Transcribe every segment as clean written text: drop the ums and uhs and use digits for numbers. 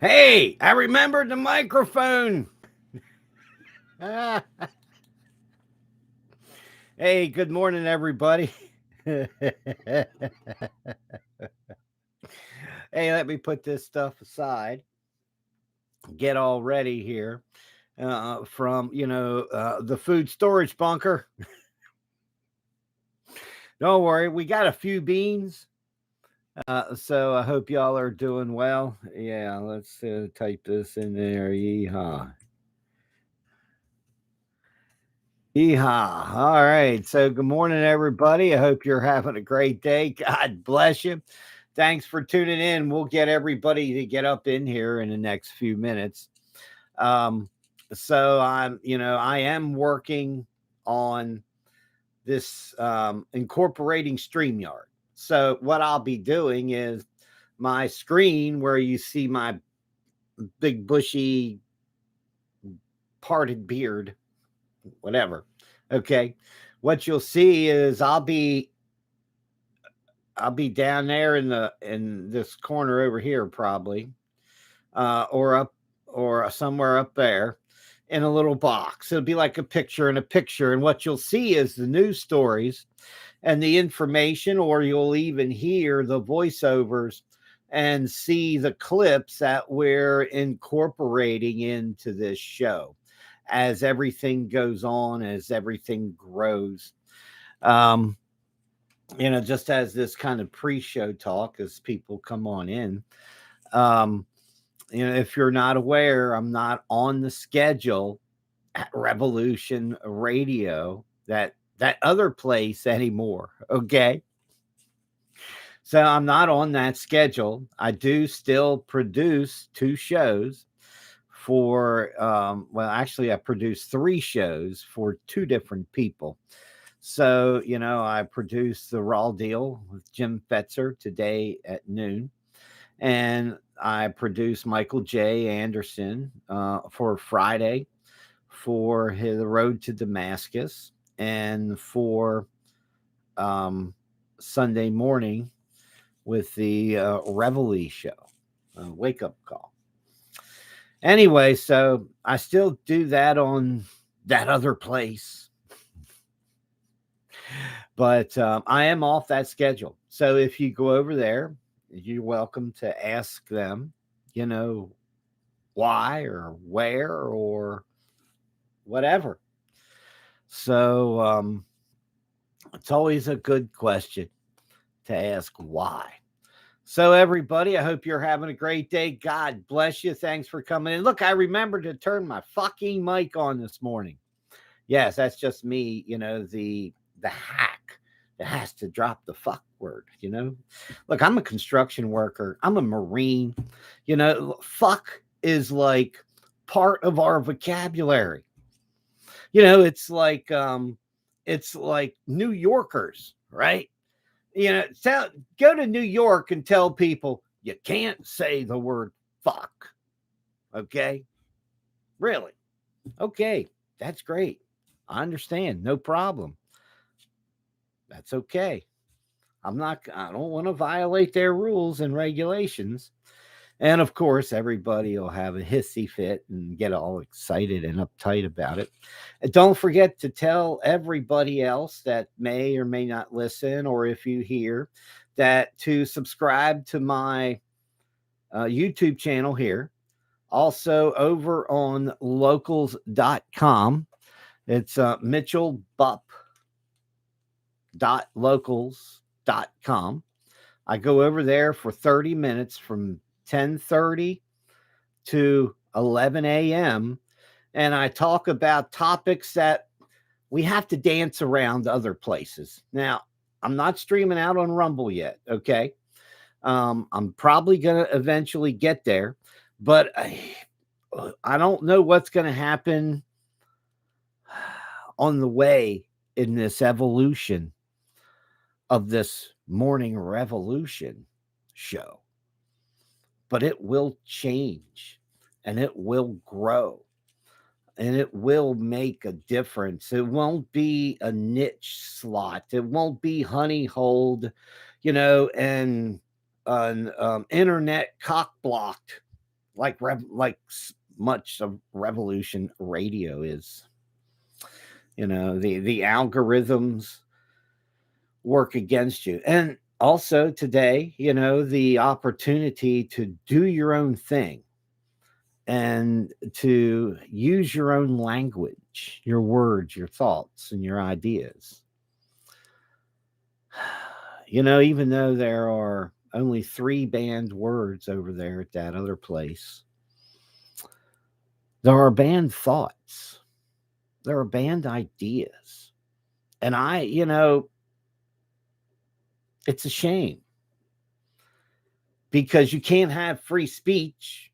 Hey, I remembered the microphone. Hey, good morning, everybody. Hey, let me put this stuff aside. Get all ready here from, the food storage bunker. Don't worry, we got a few beans. So I hope y'all are doing well. Yeah, let's type this in there. Yeehaw. Yeehaw. All right. So, good morning, everybody. I hope you're having a great day. God bless you. Thanks for tuning in. We'll get everybody to get up in here in the next few minutes. Um, so, I am working on this incorporating StreamYard. So, what I'll be doing is my screen where you see my big, bushy, parted beard, whatever. Okay. What you'll see is I'll be down there in this corner over here probably, or up or somewhere up there in a little box. It'll be like a picture in a picture, and what you'll see is the news stories and the information, or you'll even hear the voiceovers and see the clips that we're incorporating into this show as everything goes on, as everything grows. Um, just as this kind of pre-show talk as people come on in. Um, if you're not aware, I'm not on the schedule at Revolution Radio, that other place anymore. Okay. So I'm not on that schedule. I do still produce two shows for actually I produce three shows for two different people. So, I produced the Raw Deal with Jim Fetzer today at noon. And I produced Michael J. Anderson for Friday for The Road to Damascus and for Sunday morning with the Reveille show, Wake Up Call. Anyway, so I still do that on that other place. But I am off that schedule. So if you go over there, you're welcome to ask them, why or where or whatever. So it's always a good question to ask why. So, everybody, I hope you're having a great day. God bless you. Thanks for coming in. Look, I remembered to turn my fucking mic on this morning. Yes, that's just me, the hack that has to drop the fuck word, Look, I'm a construction worker. I'm a Marine. Fuck is like part of our vocabulary. It's like New Yorkers, right? Go to New York and tell people you can't say the word fuck. Okay? Really? Okay, that's great. I understand. No problem. That's okay. I don't want to violate their rules and regulations. And of course, everybody will have a hissy fit and get all excited and uptight about it. And don't forget to tell everybody else that may or may not listen, or if you hear that, to subscribe to my YouTube channel here. Also, over on locals.com, it's mitchellbupp.locals.com. I go over there for 30 minutes from 10:30 to 11 a.m. and I talk about topics that we have to dance around other places. Now, I'm not streaming out on Rumble yet, okay? I'm probably going to eventually get there, but I don't know what's going to happen on the way in this evolution of this morning revolution show. But it will change and it will grow and it will make a difference. It won't be a niche slot. It won't be honey holed, and an internet cock blocked like much of revolution radio is. The algorithms work against you. And also today, the opportunity to do your own thing and to use your own language, your words, your thoughts, and your ideas. Even though there are only three banned words over there at that other place, there are banned thoughts, there are banned ideas. And it's a shame because you can't have free speech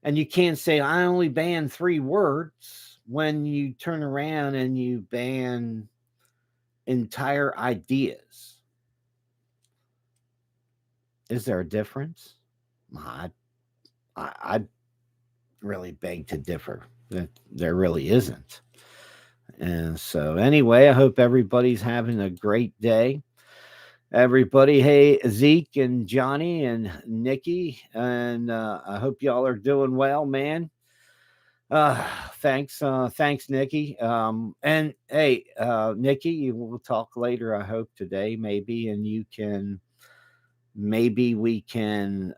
and you can't say, I only ban three words when you turn around and you ban entire ideas. Is there a difference? I really beg to differ that there really isn't. And so, anyway, I hope everybody's having a great day. Everybody, hey, Zeke and Johnny and Nikki, and I hope y'all are doing well, man. Thanks, Nikki. And hey, Nikki, we'll talk later. I hope today, maybe, and maybe we can.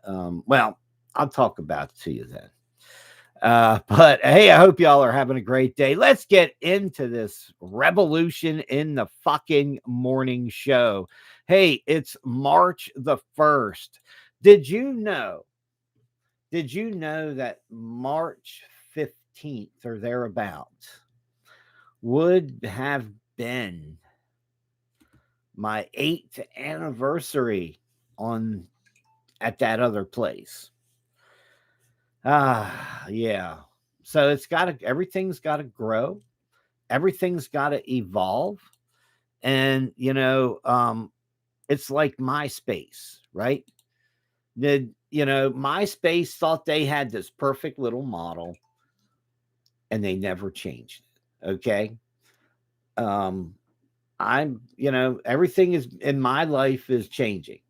Well, I'll talk about it to you then. But hey, I hope y'all are having a great day. Let's get into this revolution in the fucking morning show. Hey, it's March the 1st. Did you know? Did you know that March 15th or thereabouts would have been my 8th anniversary on at that other place? Yeah. So everything's got to grow. Everything's got to evolve. And, it's like MySpace, right? MySpace thought they had this perfect little model and they never changed it. Okay. Everything is in my life is changing.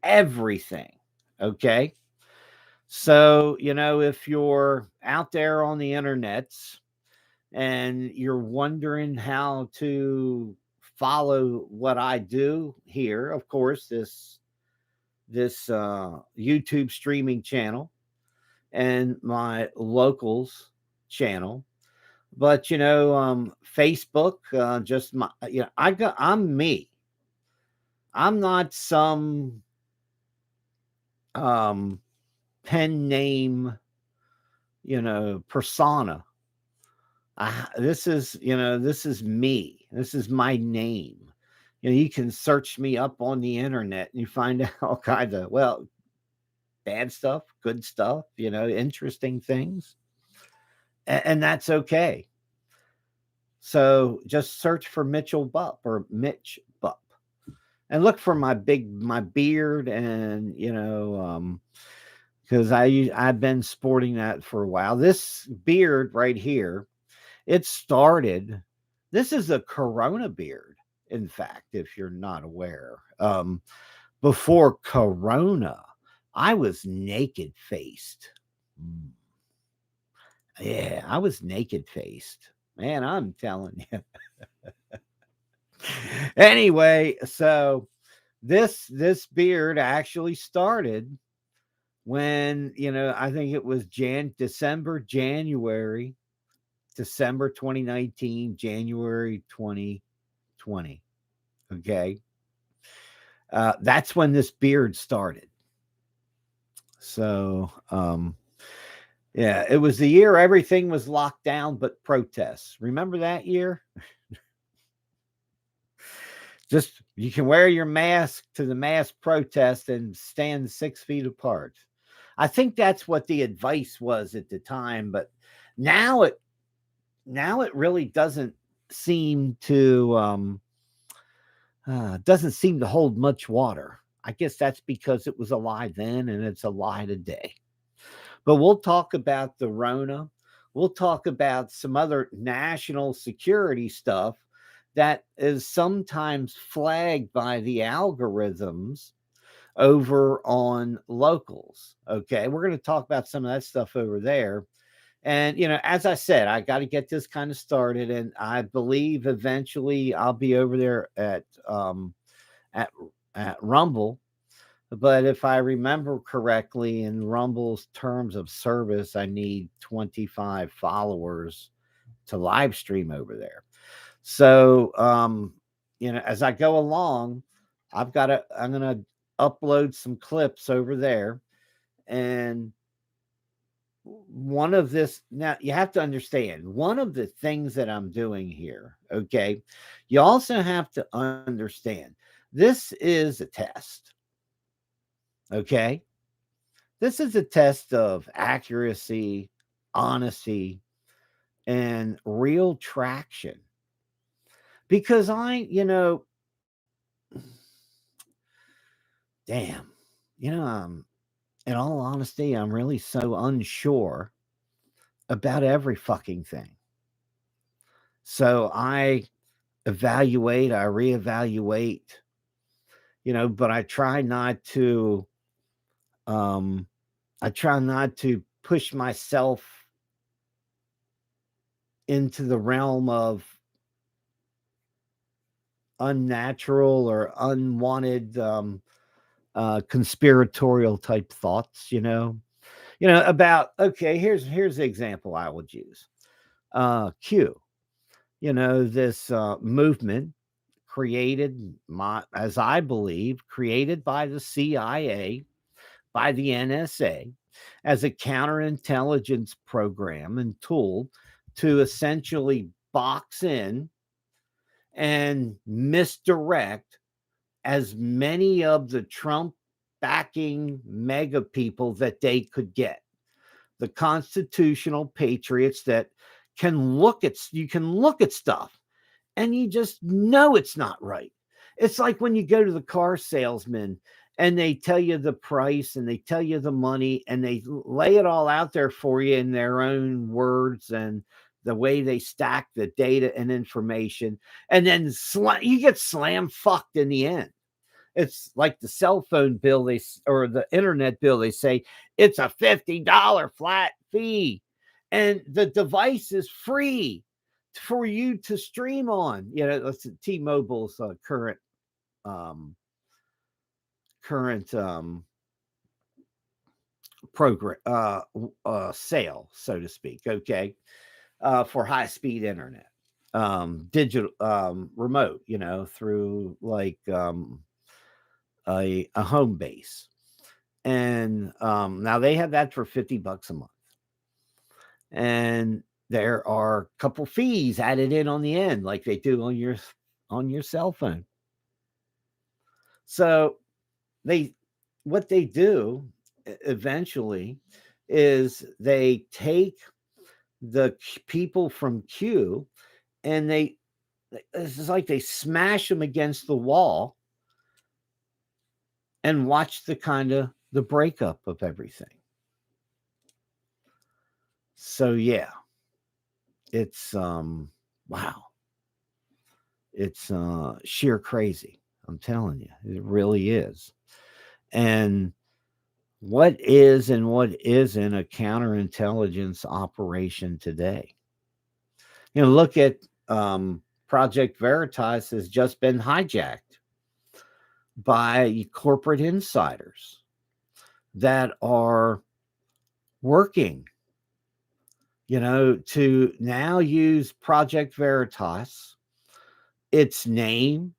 Everything. Okay. So, if you're out there on the internets and you're wondering how to follow what I do here, of course, this YouTube streaming channel and my locals channel. But Facebook, just my I'm me. I'm not some pen name, persona. This is me. This is my name. You can search me up on the internet and you find out all kinds of, well, bad stuff, good stuff, interesting things. And that's okay. So just search for Mitchell Bupp or Mitch Bupp and look for my beard and, because I've been sporting that for a while. This beard right here, this is a Corona beard. In fact, if you're not aware, before Corona, I was naked faced. Yeah, I was naked faced. Man, I'm telling you. Anyway, so this beard actually started when, I think it was December 2019, January 2020. Okay. That's when this beard started. So, yeah, it was the year everything was locked down but protests. Remember that year? Just you can wear your mask to the mass protest and stand 6 feet apart. I think that's what the advice was at the time, but now it really doesn't seem to hold much water. I guess that's because it was a lie then and it's a lie today. But we'll talk about the Rona. We'll talk about some other national security stuff that is sometimes flagged by the algorithms over on locals. Okay. We're going to talk about some of that stuff over there. And, as I said, I got to get this kind of started. And I believe eventually I'll be over there at, at Rumble. But if I remember correctly, in Rumble's terms of service, I need 25 followers to live stream over there. So, as I go along, I'm going to upload some clips over there. And one of this, now you have to understand, one of the things that I'm doing here, okay, you also have to understand this is a test, okay? This is a test of accuracy, honesty, and real traction. Because damn, in all honesty, I'm really so unsure about every fucking thing. So I reevaluate, but um, I try not to push myself into the realm of unnatural or unwanted conspiratorial type thoughts, about, okay, here's the example I would use. Q, this movement created, as I believe, created by the CIA, by the NSA, as a counterintelligence program and tool to essentially box in and misdirect as many of the Trump backing mega people that they could get. The constitutional patriots that you can look at stuff and you just know it's not right. It's like when you go to the car salesman and they tell you the price and they tell you the money and they lay it all out there for you in their own words and the way they stack the data and information. And then you get slam fucked in the end. It's like the cell phone bill or the internet bill. They say it's a $50 flat fee and the device is free for you to stream on. That's T-Mobile's um, current program sale, so to speak. Okay, for high speed internet, digital, remote. Through like a home base, and now they have that for $50 a month, and there are a couple fees added in on the end, like they do on your cell phone. So what they do eventually is they take the people from Q and it's like they smash them against the wall and watch the breakup of everything. So yeah, it's wow. It's sheer crazy. I'm telling you, it really is. And what is and what isn't a counterintelligence operation today? Look at Project Veritas has just been hijacked by corporate insiders that are working, to now use Project Veritas, its name,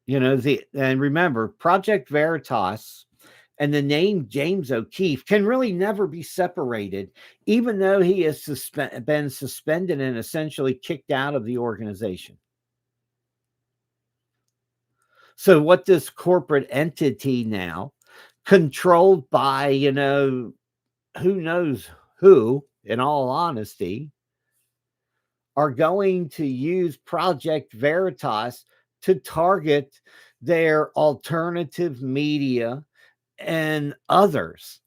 and remember, Project Veritas and the name James O'Keefe can really never be separated, even though he has been suspended and essentially kicked out of the organization. So what this corporate entity now, controlled by, who knows who, in all honesty, are going to use Project Veritas to target their alternative media and others,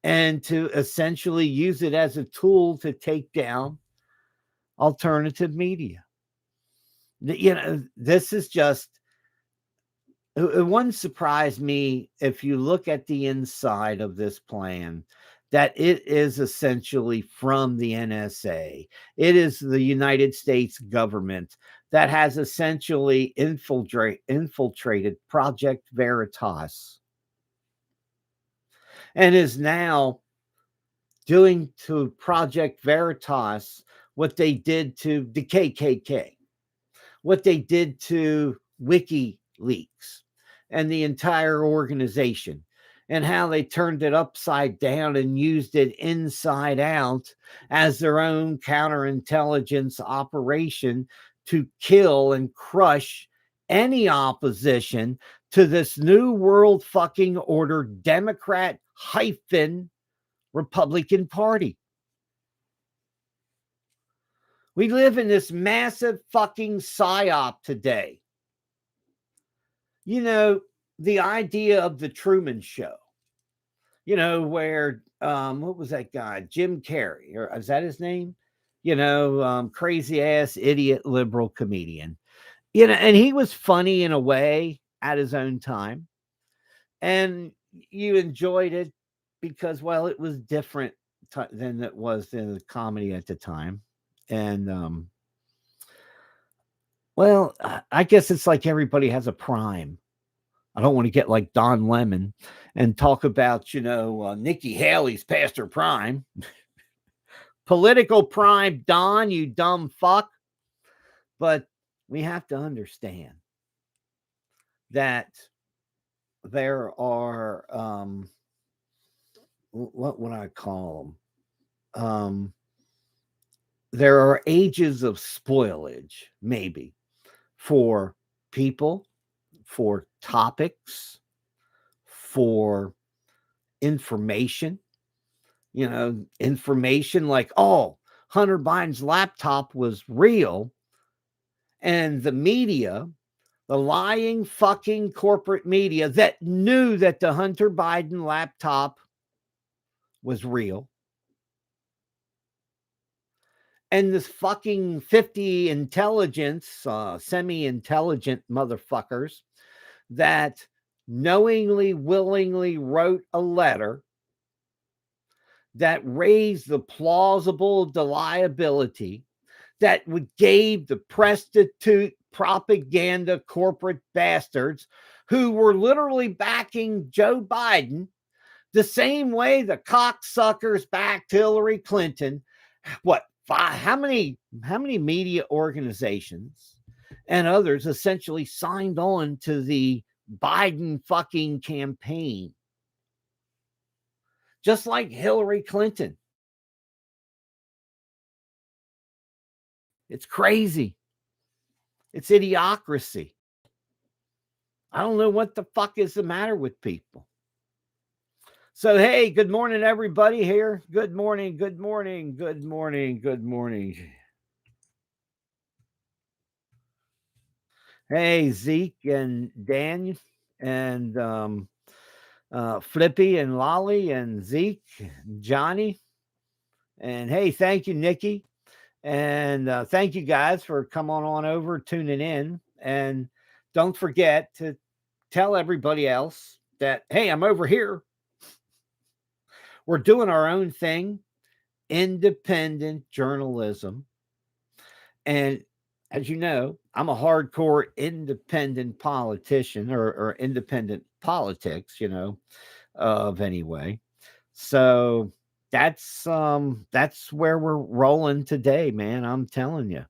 and to essentially use it as a tool to take down alternative media. This is just it wouldn't surprise me if you look at the inside of this plan that it is essentially from the NSA. It is the United States government that has essentially infiltrated Project Veritas and is now doing to Project Veritas what they did to the KKK, what they did to WikiLeaks and the entire organization, and how they turned it upside down and used it inside out as their own counterintelligence operation to kill and crush any opposition to this new world fucking order Democrat hyphen Republican Party. We live in this massive fucking psyop today. You know, the idea of the Truman Show, you know, where, what was that guy? Jim Carrey, or is that his name? You know, crazy ass idiot liberal comedian. You know, and he was funny in a way at his own time. And you enjoyed it because, well, it was different than it was in the comedy at the time. And, well, I guess it's like everybody has a prime. I don't want to get like Don Lemon and talk about, you know, Nikki Haley's past her prime. Political prime, Don, you dumb fuck. But we have to understand that there are, what would I call them? There are ages of spoilage, maybe, for people, for topics, for information, you know, information like, oh, Hunter Biden's laptop was real. And the media, the lying fucking corporate media that knew that the Hunter Biden laptop was real. And this fucking 50 intelligence, semi-intelligent motherfuckers that knowingly, willingly wrote a letter that raised the plausible deniability that would gave the prostitute propaganda corporate bastards who were literally backing Joe Biden the same way the cocksuckers backed Hillary Clinton. What, how many media organizations and others essentially signed on to the Biden fucking campaign? Just like Hillary Clinton. It's crazy. It's idiocracy. I don't know what the fuck is the matter with people. So, hey, good morning, everybody here. Good morning, good morning, good morning, good morning. Hey, Zeke and Dan and Flippy and Lolly and Zeke, Johnny. And hey, thank you, Nikki. And thank you guys for coming on over, tuning in. And don't forget to tell everybody else that, hey, I'm over here. We're doing our own thing, independent journalism. And as you know, I'm a hardcore independent politician or independent politics, you know, of anyway. So that's where we're rolling today, man. I'm telling you.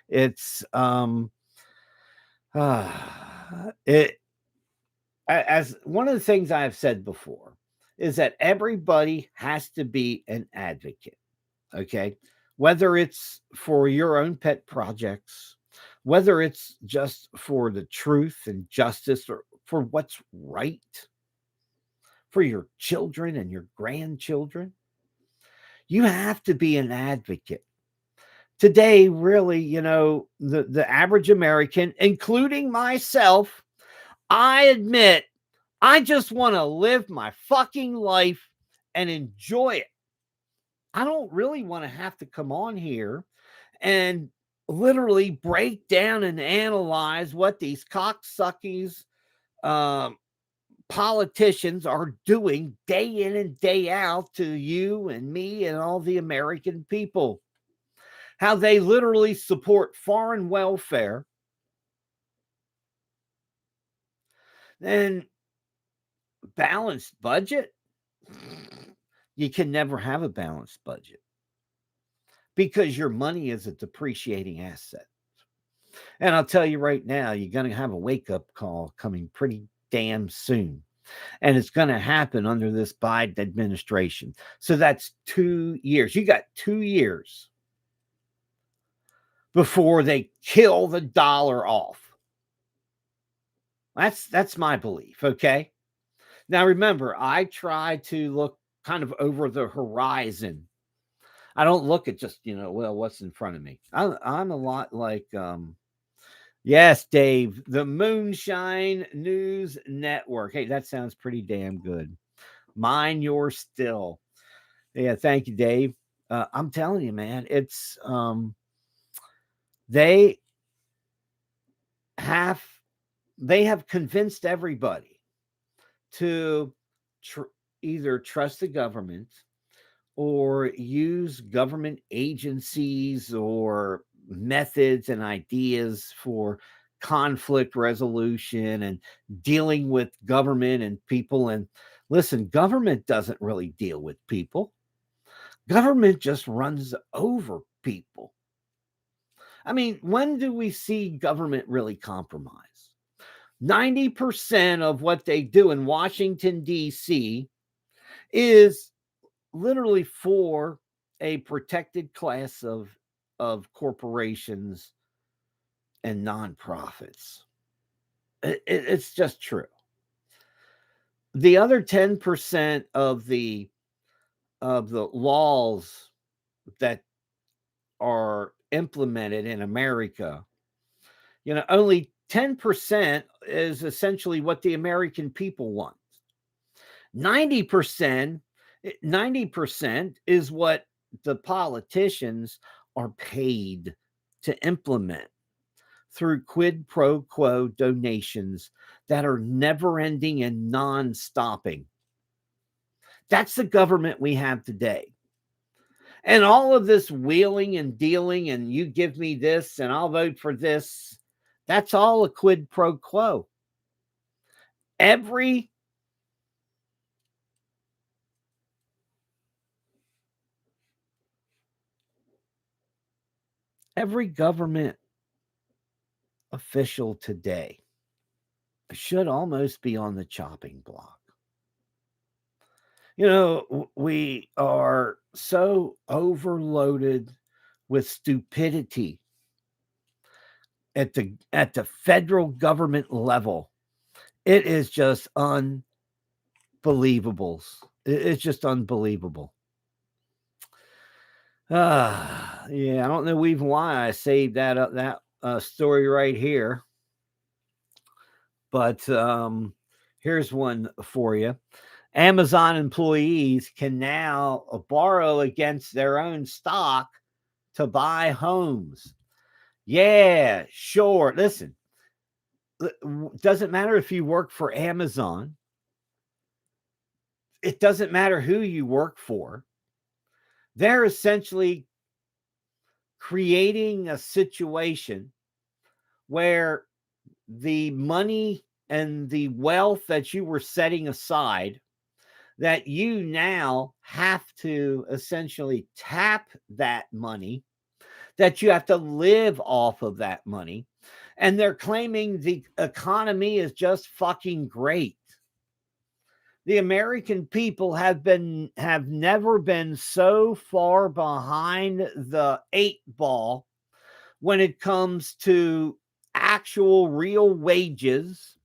It's it as one of the things I've said before is that everybody has to be an advocate. Okay. Whether it's for your own pet projects, whether it's just for the truth and justice or for what's right for your children and your grandchildren, you have to be an advocate. Today, really, you know, the average American, including myself, I admit, I just want to live my fucking life and enjoy it. I don't really want to have to come on here and literally break down and analyze what these cocksuckies um, politicians are doing day in and day out to you and me and all the American people. How they literally support foreign welfare and balanced budget. You can never have a balanced budget because your money is a depreciating asset. And I'll tell you right now, you're going to have a wake up call coming pretty damn soon. And it's going to happen under this Biden administration. So that's 2 years. You got 2 years before they kill the dollar off. That's my belief, okay? Now remember, I try to look kind of over the horizon. I don't look at just, well, what's in front of me. I'm a lot like yes, Dave, the Moonshine News Network. Hey, that sounds pretty damn good. Mine, yours still. Yeah, thank you, Dave. I'm telling you, man, it's they have they have convinced everybody to either trust the government or use government agencies or methods and ideas for conflict resolution and dealing with government and people. And listen, government doesn't really deal with people. Government just runs over people. I mean, when do we see government really compromise? 90% of what they do in Washington, D.C. is literally for a protected class of corporations and nonprofits. It's just true. The other 10% of the laws that are implemented in America, only 10% is essentially what the American people want. 90% 90% is what the politicians are paid to implement through quid pro quo donations that are never ending and non-stopping. That's the government we have today. And all of this wheeling and dealing and you give me this and I'll vote for this, that's all a quid pro quo. Every government official today should almost be on the chopping block. We are so overloaded with stupidity at the federal government level. It is just unbelievable. It's just unbelievable. Yeah, I don't know even why I saved that story right here. But here's one for you. Amazon employees can now borrow against their own stock to buy homes. Yeah, sure. Listen, doesn't matter if you work for Amazon. It doesn't matter who you work for. They're essentially creating a situation where the money and the wealth that you were setting aside, that you now have to essentially tap that money, that you have to live off of that money. And they're claiming the economy is just fucking great. The American people have never been so far behind the 8 ball when it comes to actual real wages,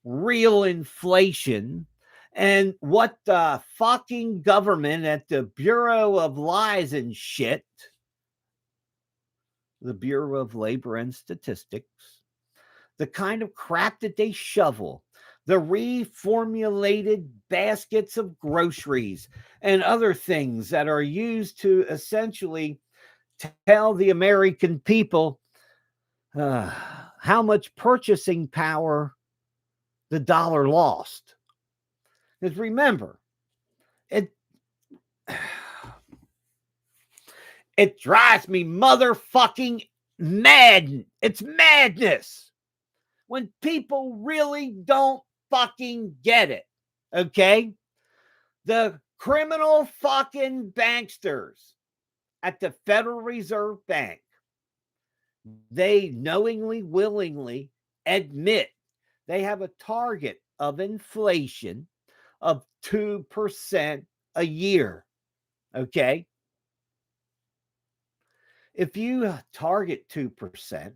real inflation, and what the fucking government at the Bureau of Lies and shit, the Bureau of Labor and Statistics, the kind of crap that they shovel, the reformulated baskets of groceries and other things that are used to essentially tell the American people how much purchasing power the dollar lost. Because remember, it it drives me motherfucking mad. It's madness when people really don't fucking get it. Okay? The criminal fucking banksters at the Federal Reserve Bank, they knowingly, willingly admit they have a target of inflation of 2% a year. Okay? If you target 2%,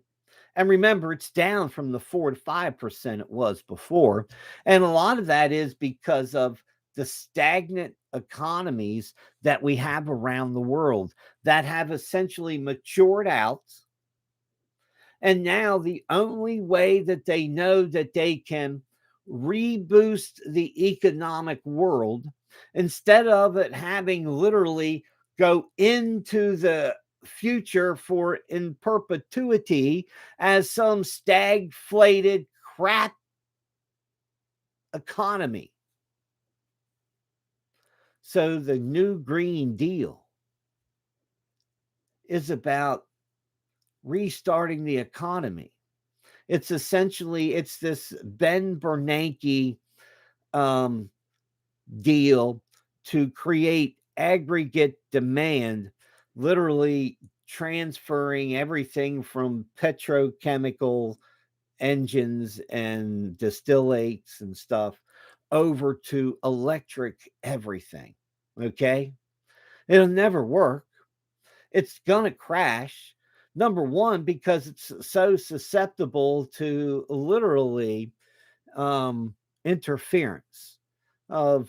and remember, it's down from the 4 to 5% it was before. And a lot of that is because of the stagnant economies that we have around the world that have essentially matured out. And now the only way that they know that they can reboost the economic world, instead of it having literally go into the future for in perpetuity as some stagflated crap economy. So the new Green Deal is about restarting the economy. It's essentially, it's this Ben Bernanke deal to create aggregate demand, literally transferring everything from petrochemical engines and distillates and stuff over to electric everything. Okay. It'll never work. It's going to crash. Number one, because it's so susceptible to literally interference of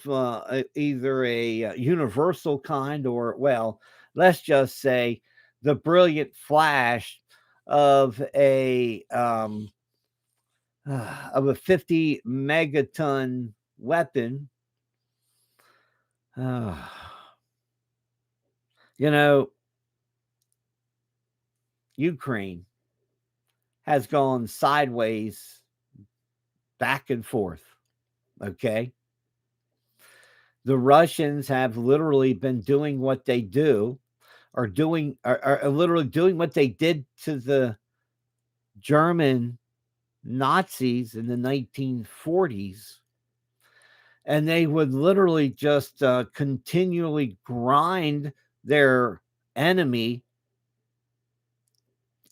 either a universal kind or, well, let's just say the brilliant flash of a 50 megaton weapon. Uh, you know, Ukraine has gone sideways, back and forth. Okay. The Russians have literally been doing what they do, are literally doing what they did to the German Nazis in the 1940s. And they would literally just continually grind their enemy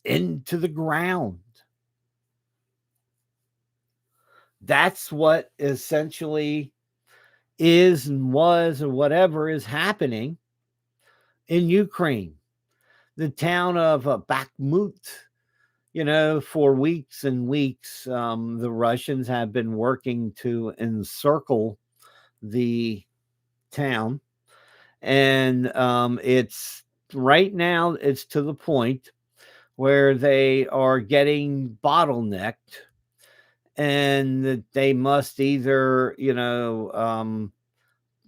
into the ground. That's what essentially is and was or whatever is happening in Ukraine. The town of Bakhmut, for weeks and weeks, the Russians have been working to encircle the town. And it's right now, it's to the point where they are getting bottlenecked, and that they must either,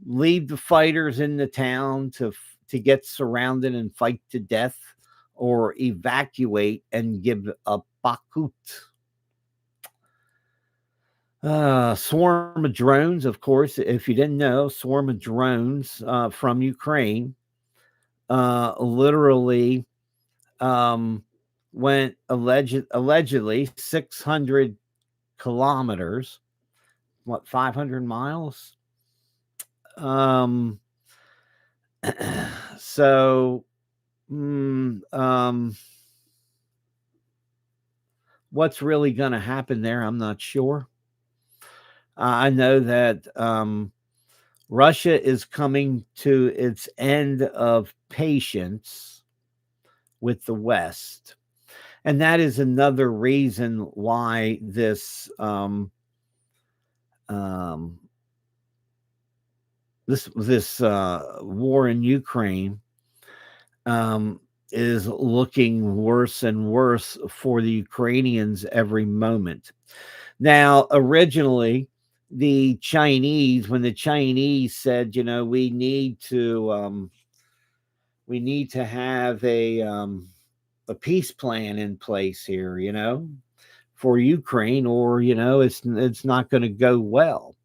leave the fighters in the town to get surrounded and fight to death, or evacuate and give up Bakhmut. Swarm of drones, of course, if you didn't know, swarm of drones from Ukraine literally went allegedly 600 kilometers, what, 500 miles? Um, so, what's really going to happen there? I'm not sure. I know that Russia is coming to its end of patience with the West. And that is another reason why this war in Ukraine is looking worse and worse for the Ukrainians every moment. Now, originally, the Chinese, when the Chinese said, we need to have a peace plan in place here, for Ukraine, or it's not going to go well.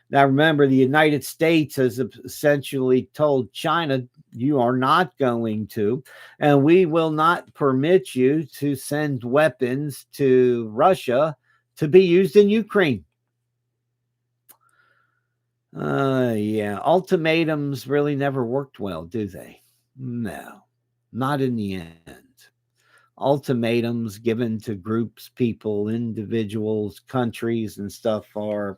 Now, remember, the United States has essentially told China, you are not going to, and we will not permit you to send weapons to Russia to be used in Ukraine. Yeah, ultimatums really never worked well, do they? No, not in the end. Ultimatums given to groups, people, individuals, countries, and stuff are,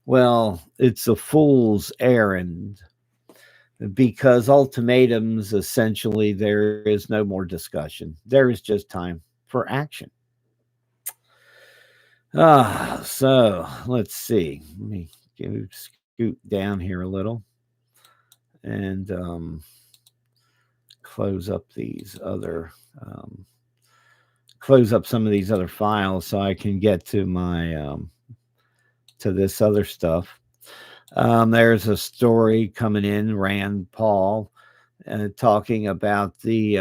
well, it's a fool's errand, because ultimatums, essentially, there is no more discussion. There is just time for action. So let's see. Let me scoot down here a little and close up these other close up some of these other files so I can get to my to this other stuff. There's a story coming in, Rand Paul, talking about the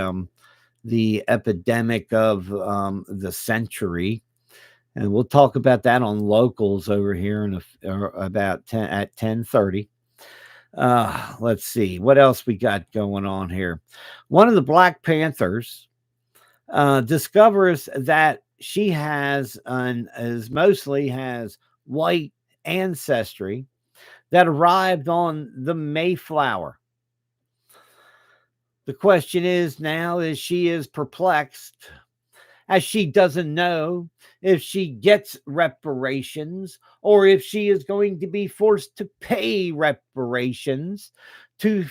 epidemic of the century, and we'll talk about that on locals over here in about 10:30. Let's see what else we got going on here. One of the Black Panthers discovers that she has mostly has white ancestry that arrived on the Mayflower. The question is now is she is perplexed, as she doesn't know if she gets reparations or if she is going to be forced to pay reparations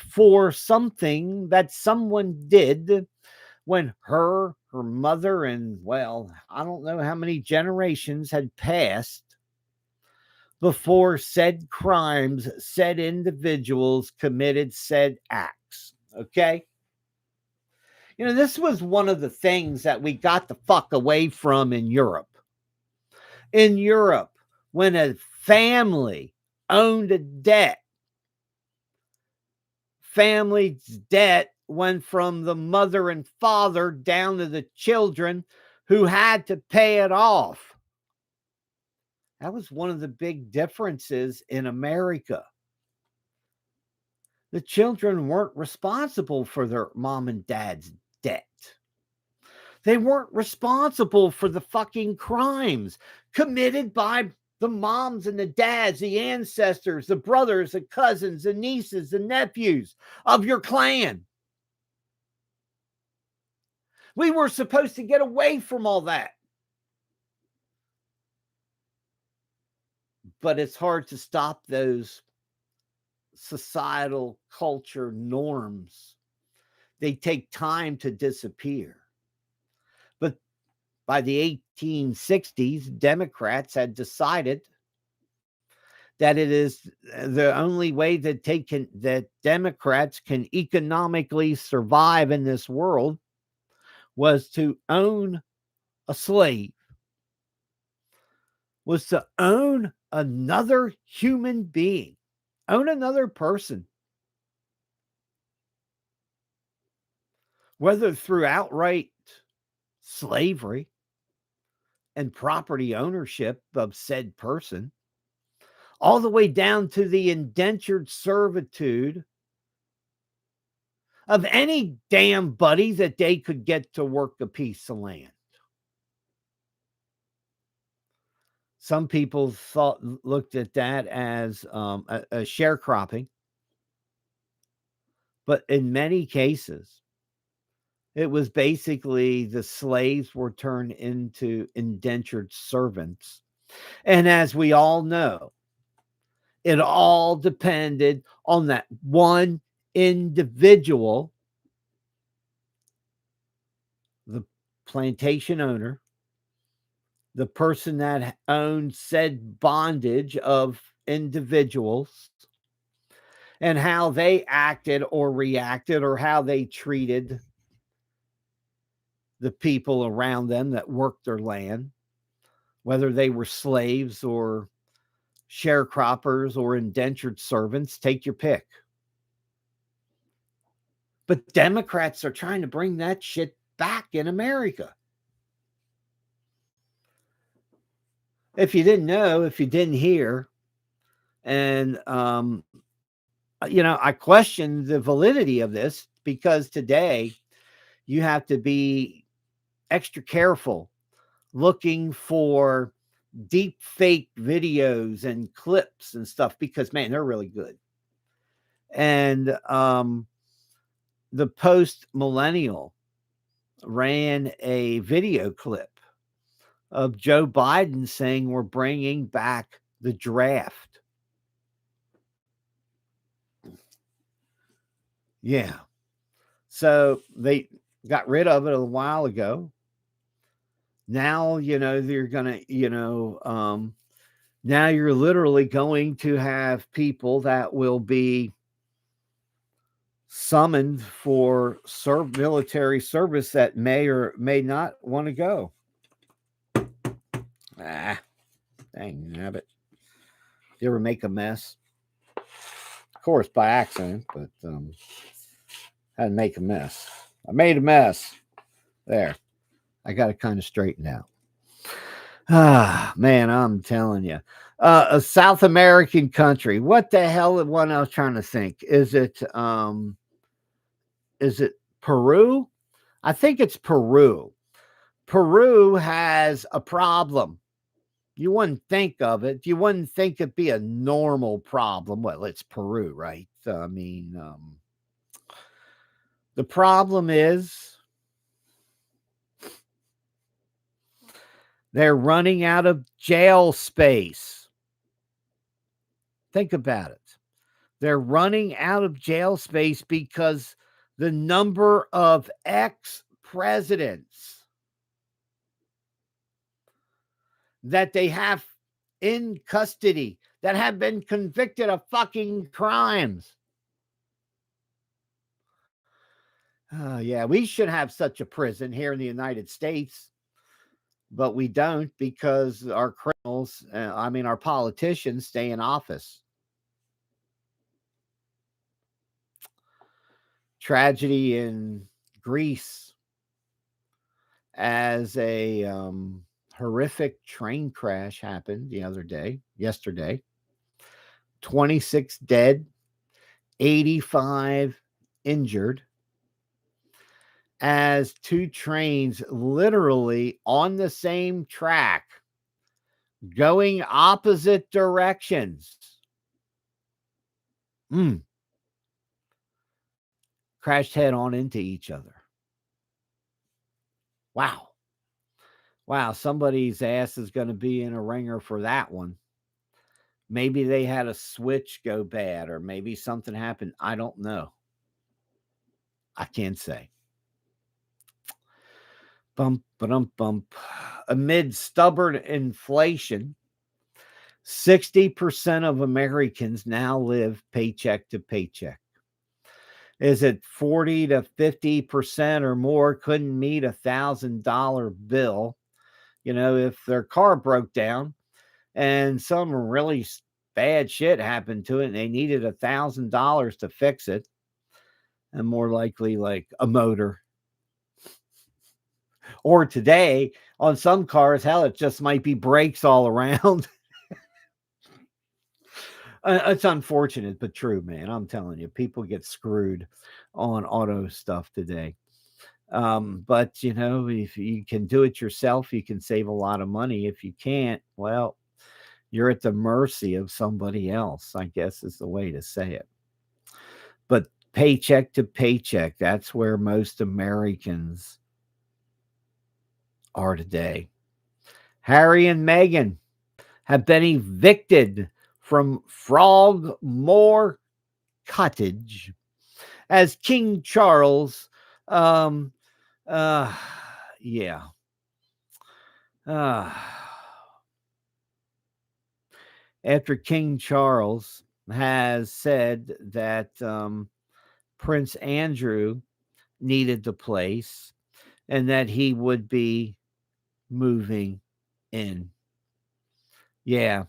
for something that someone did when her mother, and, well, I don't know how many generations had passed before said crimes, said individuals committed said acts. Okay? This was one of the things that we got the fuck away from in Europe. In Europe, when a family owned a debt, family's debt went from the mother and father down to the children who had to pay it off. That was one of the big differences in America. The children weren't responsible for their mom and dad's debt. They weren't responsible for the fucking crimes committed by the moms and the dads, the ancestors, the brothers, the cousins, the nieces, the nephews of your clan. We were supposed to get away from all that. But it's hard to stop those societal culture norms. They take time to disappear. But by the 1860s, Democrats had decided that it is the only way that Democrats can economically survive in this world was to own a slave, was to own another human being, own another person, whether through outright slavery and property ownership of said person, all the way down to the indentured servitude of any damn buddy that they could get to work a piece of land. Some people looked at that as a sharecropping, but in many cases, it was basically the slaves were turned into indentured servants. And as we all know, it all depended on that one individual, the plantation owner, the person that owned said bondage of individuals, and how they acted or reacted or how they treated the people around them that worked their land, whether they were slaves or sharecroppers or indentured servants. Take your pick. But Democrats are trying to bring that shit back in America. If you didn't know, if you didn't hear, and I question the validity of this because today you have to be extra careful looking for deep fake videos and clips and stuff because man, they're really good. And the post millennial ran a video clip of Joe Biden saying we're bringing back the draft. Yeah. So they got rid of it a while ago. Now, they're going to, now you're literally going to have people that will be summoned for military service that may or may not want to go. Ah, dang nabbit. You ever make a mess? Of course, by accident, but had to make a mess. I made a mess. There. I got it kind of straightened out. Ah, man, I'm telling you. A South American country. What the hell? What I was trying to think. Is it Peru? I think it's Peru. Peru has a problem. You wouldn't think of it. You wouldn't think it'd be a normal problem. Well, it's Peru, right? I mean, the problem is they're running out of jail space. Think about it. They're running out of jail space because the number of ex presidents that they have in custody that have been convicted of fucking crimes. Yeah, we should have such a prison here in the United States, but we don't because our criminals, our politicians stay in office. Tragedy in Greece as a horrific train crash happened yesterday. 26 dead, 85 injured, as two trains literally on the same track going opposite directions crashed head on into each other. Wow, somebody's ass is going to be in a ringer for that one. Maybe they had a switch go bad, or maybe something happened. I don't know. I can't say. Bump, bump. Amid stubborn inflation, 60% of Americans now live paycheck to paycheck. Is it 40 to 50% or more couldn't meet $1,000 bill? If their car broke down and some really bad shit happened to it and they needed $1,000 to fix it, and more likely like a motor. Or today on some cars, hell, it just might be brakes all around. It's unfortunate, but true, man. I'm telling you, people get screwed on auto stuff today. But if you can do it yourself, you can save a lot of money. If you can't, well, you're at the mercy of somebody else, I guess is the way to say it. But paycheck to paycheck, that's where most Americans are today. Harry and Meghan have been evicted from Frogmore Cottage as King Charles, yeah. After King Charles has said that Prince Andrew needed the place and that he would be moving in. Yeah.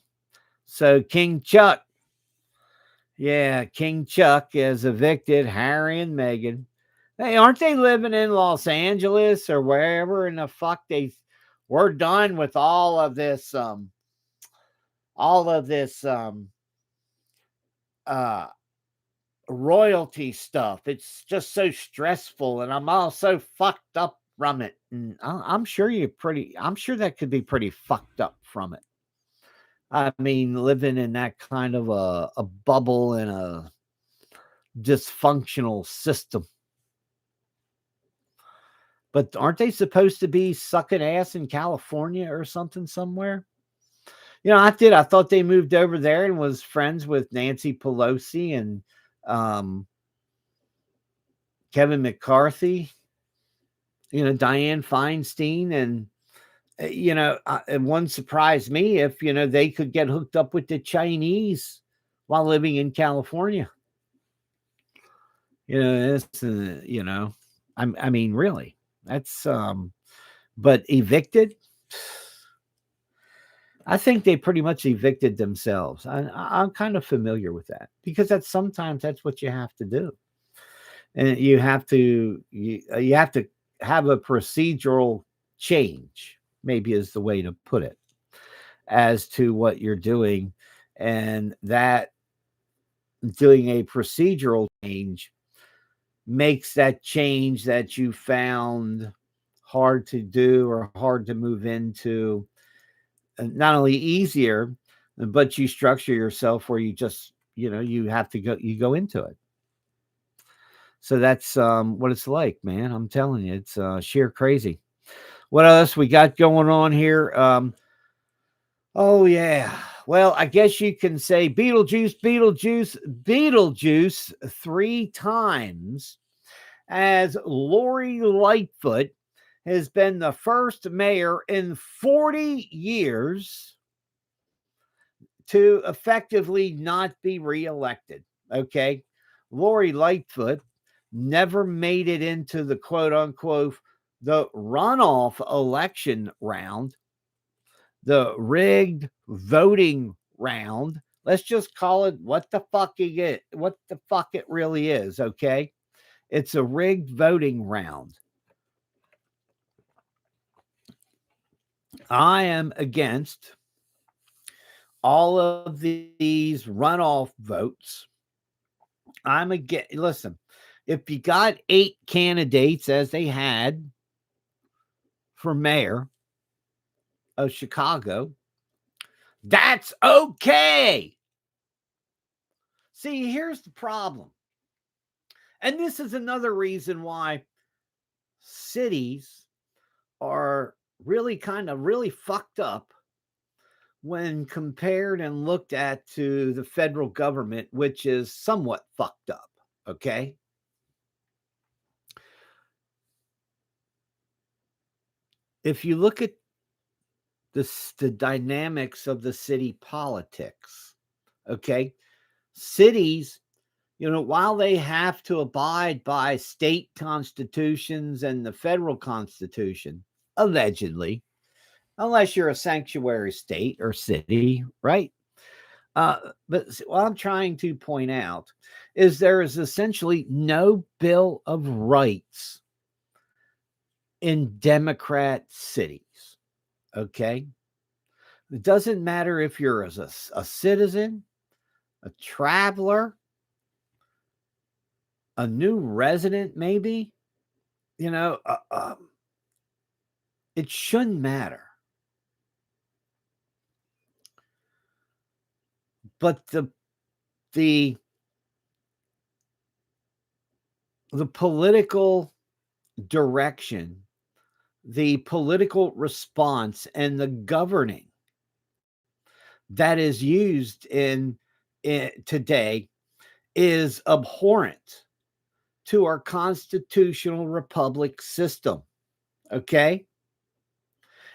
So King Chuck has evicted Harry and Meghan. Hey, aren't they living in Los Angeles or wherever in the fuck we're done with all of this all of this uh royalty stuff. It's just so stressful, and I'm all so fucked up from it. And I'm sure I'm sure that could be pretty fucked up from it. I mean, living in that kind of a bubble in a dysfunctional system. But aren't they supposed to be sucking ass in California or something somewhere? I thought they moved over there and was friends with Nancy Pelosi and um, Kevin McCarthy, Dianne Feinstein. And, it wouldn't surprise me if, they could get hooked up with the Chinese while living in California. I mean, really, that's, but evicted. I think they pretty much evicted themselves. I'm kind of familiar with that because sometimes that's what you have to do, and you have to have a procedural change. Maybe is the way to put it, as to what you're doing, and that doing a procedural change makes that change that you found hard to do or hard to move into not only easier, but you structure yourself where you just, you have to go into it. So that's what it's like, man. I'm telling you, it's sheer crazy. What else we got going on here? Oh yeah. Well, I guess you can say Beetlejuice, Beetlejuice, Beetlejuice 3 times, as Lori Lightfoot has been the first mayor in 40 years to effectively not be reelected. Okay. Lori Lightfoot never made it into the quote unquote the runoff election round, the rigged voting round. Let's just call it what the fuck it really is. Okay. It's a rigged voting round. I am against all of these runoff votes. I'm again. Listen, if you got 8 candidates as they had for mayor of Chicago, that's okay. See, here's the problem. And this is another reason why cities are really fucked up when compared and looked at to the federal government, which is somewhat fucked up. Okay. If you look at the dynamics of the city politics, okay, cities, while they have to abide by state constitutions and the federal constitution, allegedly, unless you're a sanctuary state or city, right? But what I'm trying to point out is there is essentially no Bill of Rights in Democrat cities. Okay. It doesn't matter if you're a citizen, a traveler, a new resident, maybe, it shouldn't matter. But the political direction, the political response, and the governing that is used in today is abhorrent to our constitutional republic system. Okay.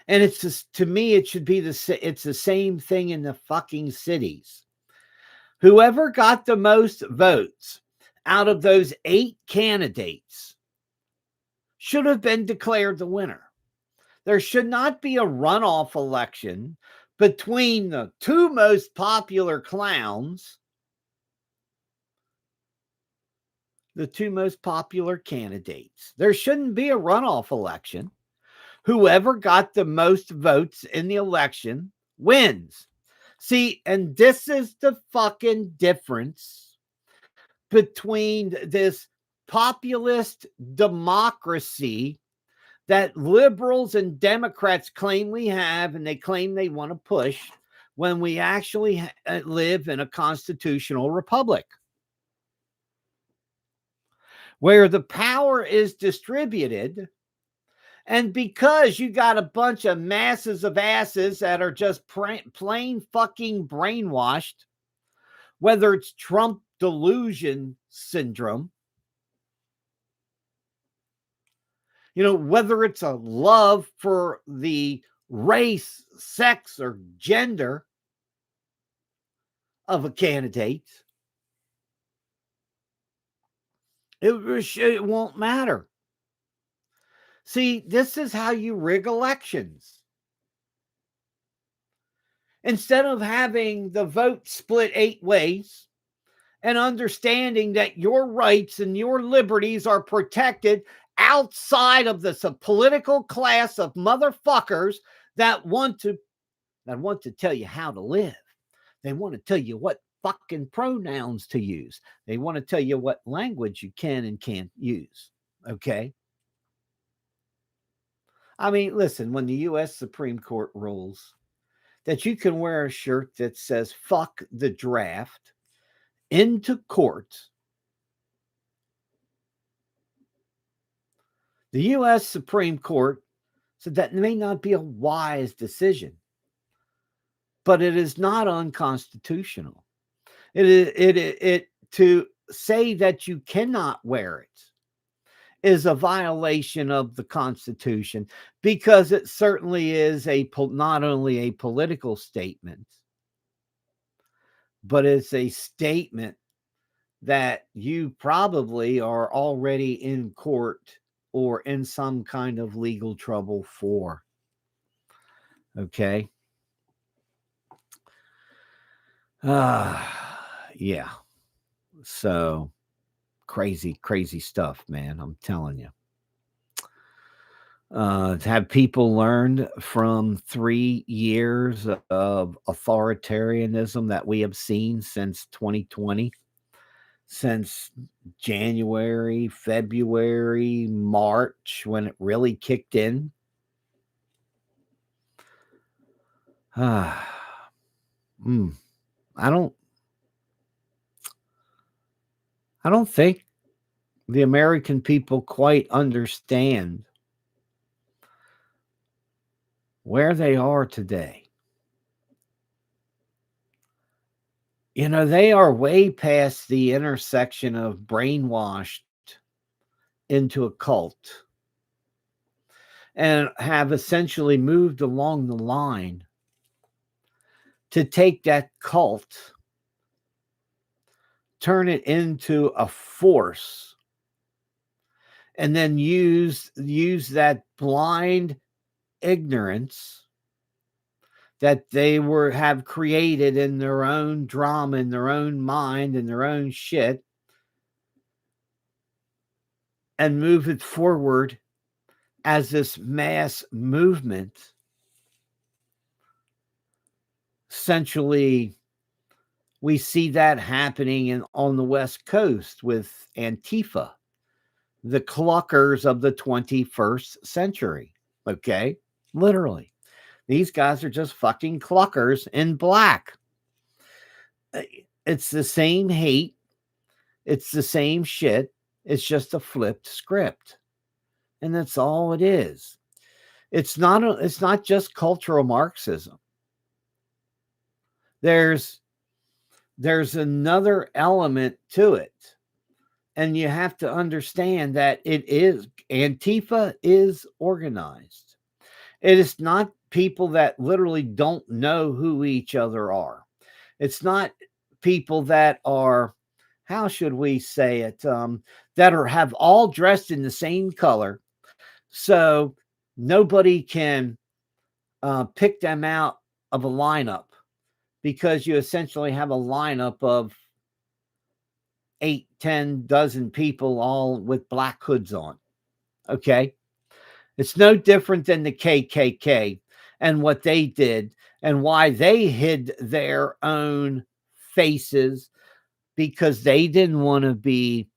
And it's just, to me, it should be it's the same thing in the fucking cities. Whoever got the most votes out of those 8 candidates should have been declared the winner. There should not be a runoff election between the 2 most popular clowns, the 2 most popular candidates. There shouldn't be a runoff election. Whoever got the most votes in the election wins. See, and this is the fucking difference between this populist democracy that liberals and Democrats claim we have and they claim they want to push when we actually live in a constitutional republic where the power is distributed. And because you got a bunch of masses of asses that are just plain fucking brainwashed, whether it's Trump delusion syndrome, whether it's a love for the race, sex, or gender of a candidate, it won't matter. See, this is how you rig elections. Instead of having the vote split 8 ways and understanding that your rights and your liberties are protected outside of this political class of motherfuckers that want to tell you how to live. They want to tell you what fucking pronouns to use. They want to tell you what language you can and can't use. Okay? I mean, listen, when the U.S. Supreme Court rules that you can wear a shirt that says fuck the draft into court, the U.S. Supreme Court said that may not be a wise decision, but it is not unconstitutional. It to say that you cannot wear it is a violation of the Constitution because it certainly is not only a political statement, but it's a statement that you probably are already in court or in some kind of legal trouble for. Okay. Yeah. So crazy stuff, man. I'm telling you. Have people learned from 3 years of authoritarianism that we have seen since 2020? Since January, February, March, when it really kicked in? I don't think the American people quite understand where they are today. They are way past the intersection of brainwashed into a cult and have essentially moved along the line to take that cult, turn it into a force, and then use that blind ignorance that they have created in their own drama, in their own mind, in their own shit, and move it forward as this mass movement. Essentially, we see that happening on the West Coast with Antifa, the cluckers of the 21st century. Okay? Literally. These guys are just fucking cluckers in black. It's the same hate. It's the same shit. It's just a flipped script. And that's all it is. It's not just cultural Marxism. There's another element to it. And you have to understand that Antifa is organized. It is not people that literally don't know who each other are. It's not people that are, how should we say it, that have all dressed in the same color. So nobody can pick them out of a lineup, because you essentially have a lineup of 8, 10 dozen people all with black hoods on. Okay. It's no different than the KKK. and what they did and why they hid their own faces, because they didn't want to be,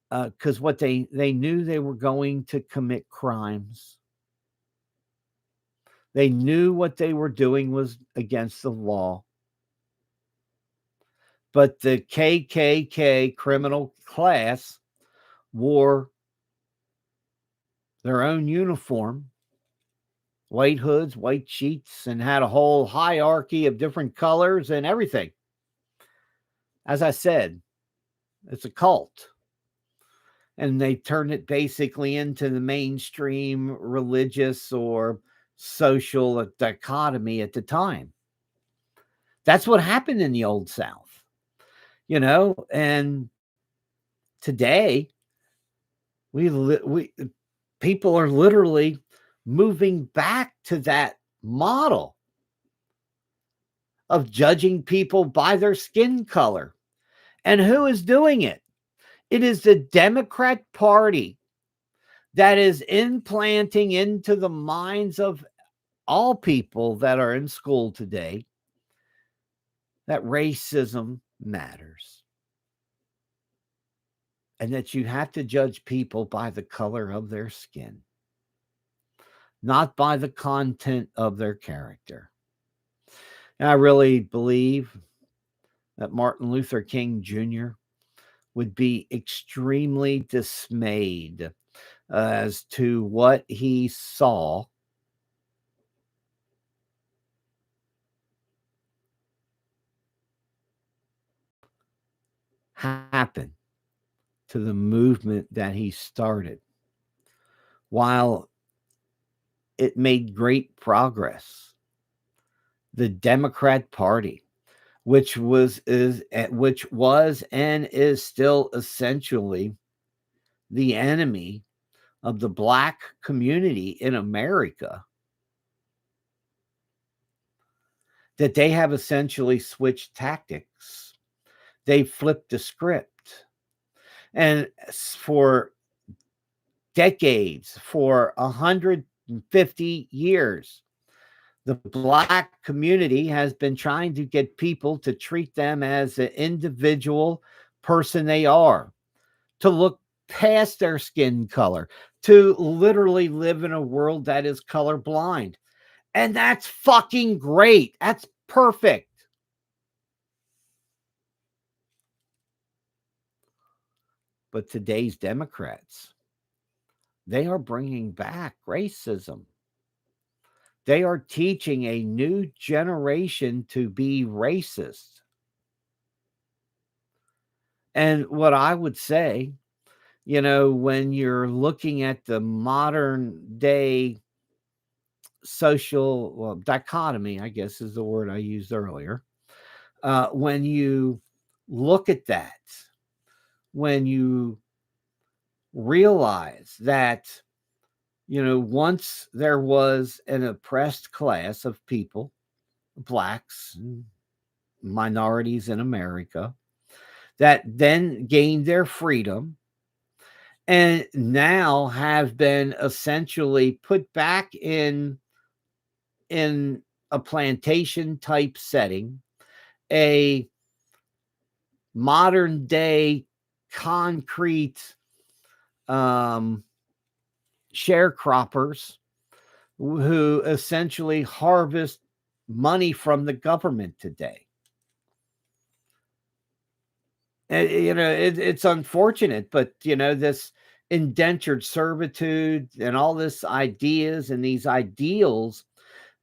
because what they knew they were going to commit crimes. They knew what they were doing was against the law. But the KKK criminal class wore their own uniform, white hoods, white sheets, and had a whole hierarchy of different colors and everything. As I said, it's a cult. And they turned it basically into the mainstream religious or social dichotomy at the time. That's what happened in the Old South, and today we people are literally moving back to that model of judging people by their skin color. And who is doing it? It is the Democrat Party that is implanting into the minds of all people that are in school today that racism matters. And that you have to judge people by the color of their skin, not by the content of their character. And I really believe that Martin Luther King Jr. would be extremely dismayed as to what he saw happen to the movement that he started. While it made great progress, the Democrat Party, which was and is still essentially the enemy of the Black community in America, that they have essentially switched tactics. They flipped the script. And for decades, for 150 years, the Black community has been trying to get people to treat them as the individual person they are, to look past their skin color, to literally live in a world that is colorblind. And that's fucking great. That's perfect. But today's Democrats, they are bringing back racism. They are teaching a new generation to be racist. And what I would say, when you're looking at the modern day social dichotomy, I guess is the word I used earlier. When you look at that, when you realize that, once there was an oppressed class of people, blacks, minorities in America, that then gained their freedom and now have been essentially put back in a plantation type setting, a modern day concrete sharecroppers who essentially harvest money from the government today. And, it's unfortunate, but this indentured servitude and all this ideas and these ideals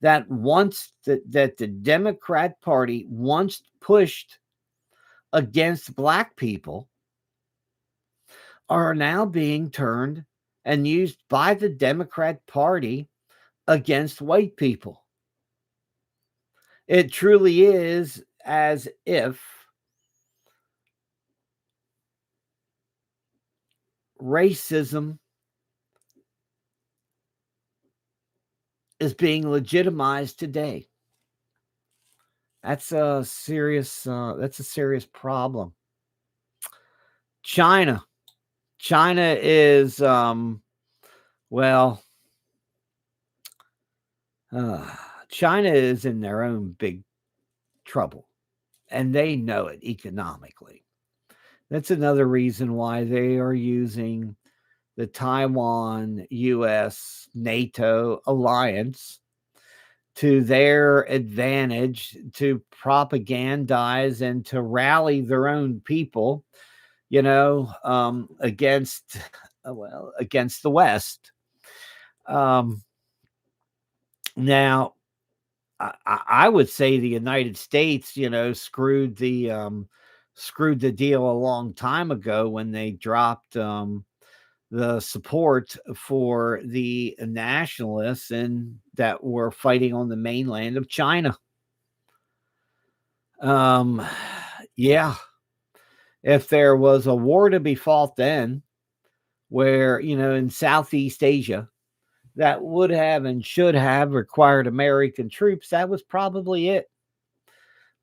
that that the Democrat Party once pushed against Black people are now being turned and used by the Democrat Party against white people. It truly is as if racism is being legitimized today. That's a serious problem. China is well, China is in their own big trouble, and they know it economically. That's another reason why they are using the Taiwan US NATO alliance to their advantage to propagandize and to rally their own people, against, against the West. Um, Now, I would say the United States, screwed the deal a long time ago when they dropped the support for the nationalists and that were fighting on the mainland of China. Um, yeah, if there was a war to be fought then, where in Southeast Asia, that would have and should have required American troops, that was probably it.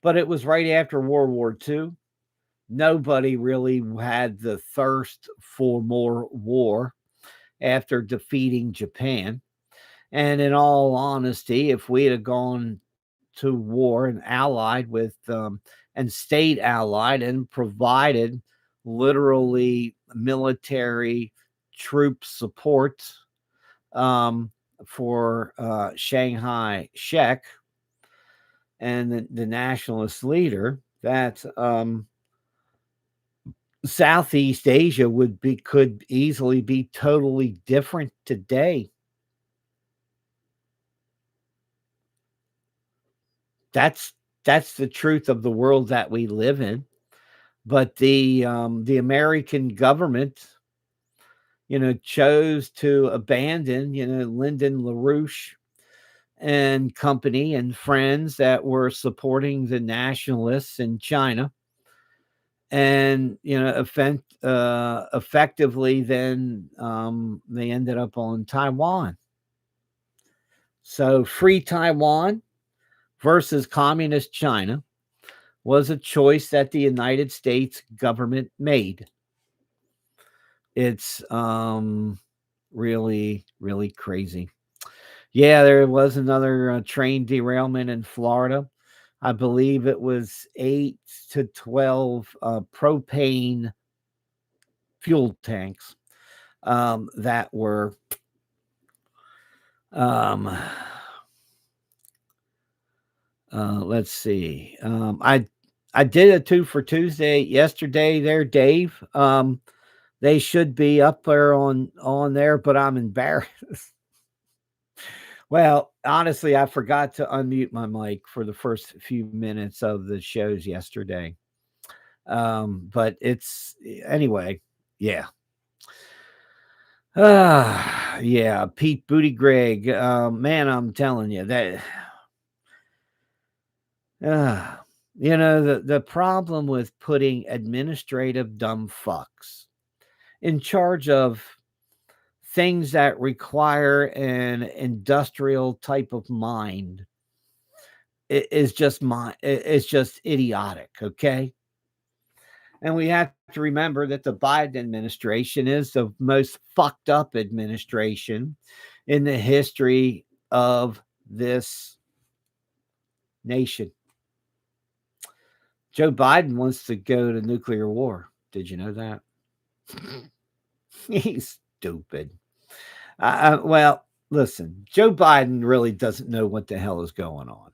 But it was right after World War II. Nobody really had the thirst for more war after defeating Japan. And in all honesty, if we had gone to war and allied with, and stayed allied and provided literally military troop support, for Shanghai Shek and the nationalist leader, that Southeast Asia could easily be totally different today. That's that's the truth of the world that we live in. But the American government, chose to abandon, Lyndon LaRouche and company and friends that were supporting the nationalists in China, and effectively then they ended up on Taiwan. So free Taiwan versus communist China was a choice that the United States government made. It's really, really crazy. Yeah, there was another train derailment in Florida. I believe it was 8 to 12 propane fuel tanks that were um, let's see. I did a 2 for Tuesday yesterday there, Dave. They should be up there on there, but I'm embarrassed. Well, honestly, I forgot to unmute my mic for the first few minutes of the shows yesterday. But it's anyway, yeah. Yeah, Pete Buttigieg. Man, I'm telling you that uh, the problem with putting administrative dumb fucks in charge of things that require an industrial type of mind is just idiotic, okay? And we have to remember that the Biden administration is the most fucked up administration in the history of this nation. Joe Biden wants to go to nuclear war. Did you know that? He's stupid. Well, listen, Joe Biden really doesn't know what the hell is going on.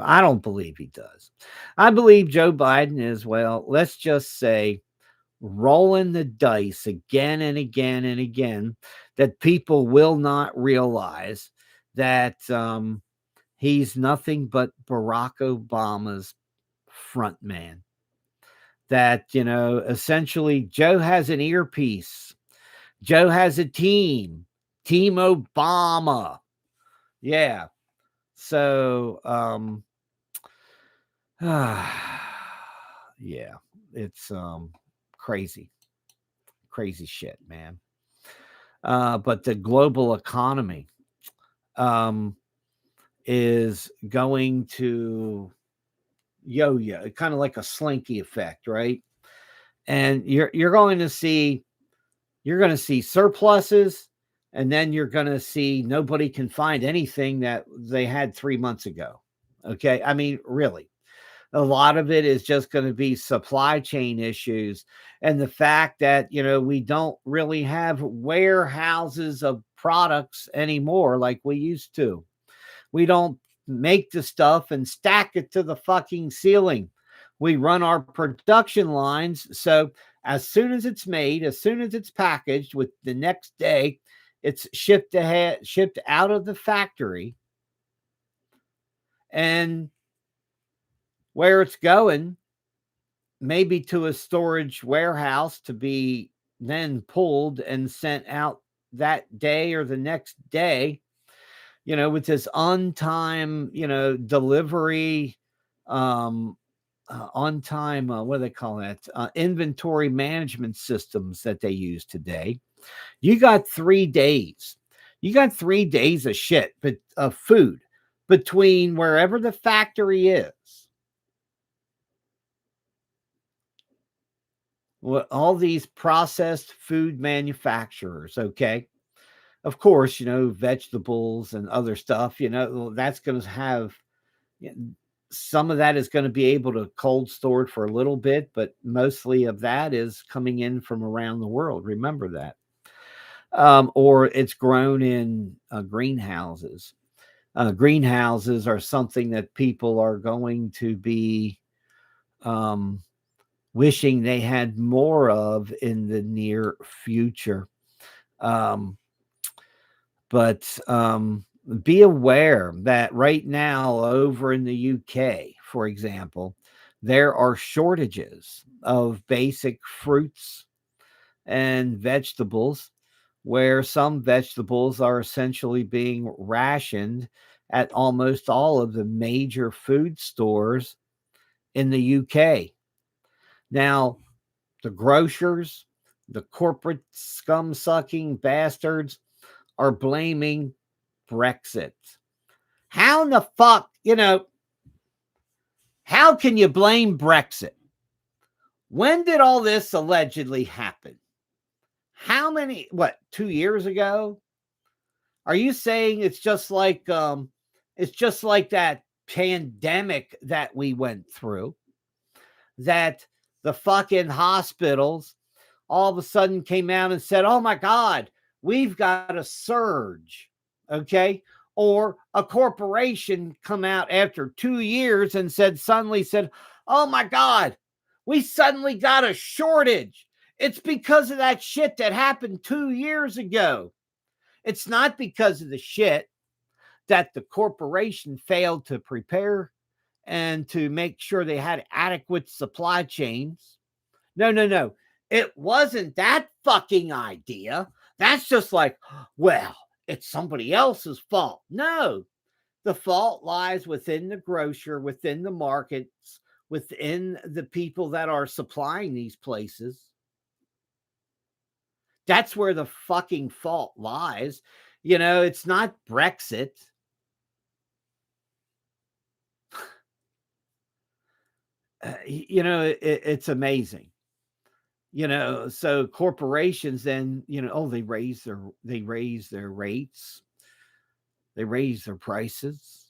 I don't believe he does. I believe Joe Biden is, well, let's just say, rolling the dice again and again and again, that people will not realize that he's nothing but Barack Obama's front man. That, essentially Joe has an earpiece. Joe has a team. Team Obama. Yeah. So, yeah, it's crazy. Crazy shit, man. But the global economy um is going to yo-yo, kind of like a slinky effect, right? And you're going to see surpluses And then you're going to see nobody can find anything that they had 3 months ago. Okay. I mean, really, a lot of it is just going to be supply chain issues and the fact that, we don't really have warehouses of products anymore like we used to. We don't make the stuff and stack it to the fucking ceiling. We run our production lines. So as soon as it's made, as soon as it's packaged, with the next day, it's shipped out of the factory, and where it's going, maybe to a storage warehouse to be then pulled and sent out that day or the next day, with this on time, delivery, um, on time, what do they call that? Inventory management systems that they use today. You got 3 days. You got 3 days of shit, but of food between wherever the factory is. Well, all these processed food manufacturers, okay? Of course, vegetables and other stuff, that's going to have yeah, some of that is going to be able to cold stored for a little bit, but mostly of that is coming in from around the world. Remember that. Or it's grown in greenhouses. Greenhouses are something that people are going to be um, wishing they had more of in the near future. Um, but be aware that right now, over in the UK, for example, there are shortages of basic fruits and vegetables, where some vegetables are essentially being rationed at almost all of the major food stores in the UK. Now, the grocers, the corporate scum sucking bastards, are blaming Brexit. How in the fuck, how can you blame Brexit? When did all this allegedly happen? How many, 2 years ago? Are you saying it's just like that pandemic that we went through, that the fucking hospitals all of a sudden came out and said, "Oh my God, we've got a surge." Okay. Or a corporation come out after 2 years and suddenly said, "Oh my God, we suddenly got a shortage." It's because of that shit that happened 2 years ago. It's not because of the shit that the corporation failed to prepare and to make sure they had adequate supply chains. No, no, no. It wasn't that fucking idea. That's just like, well, it's somebody else's fault. No, the fault lies within the grocer, within the markets, within the people that are supplying these places. That's where the fucking fault lies. It's not Brexit. It's amazing. So corporations then, they raise their rates, they raise their prices.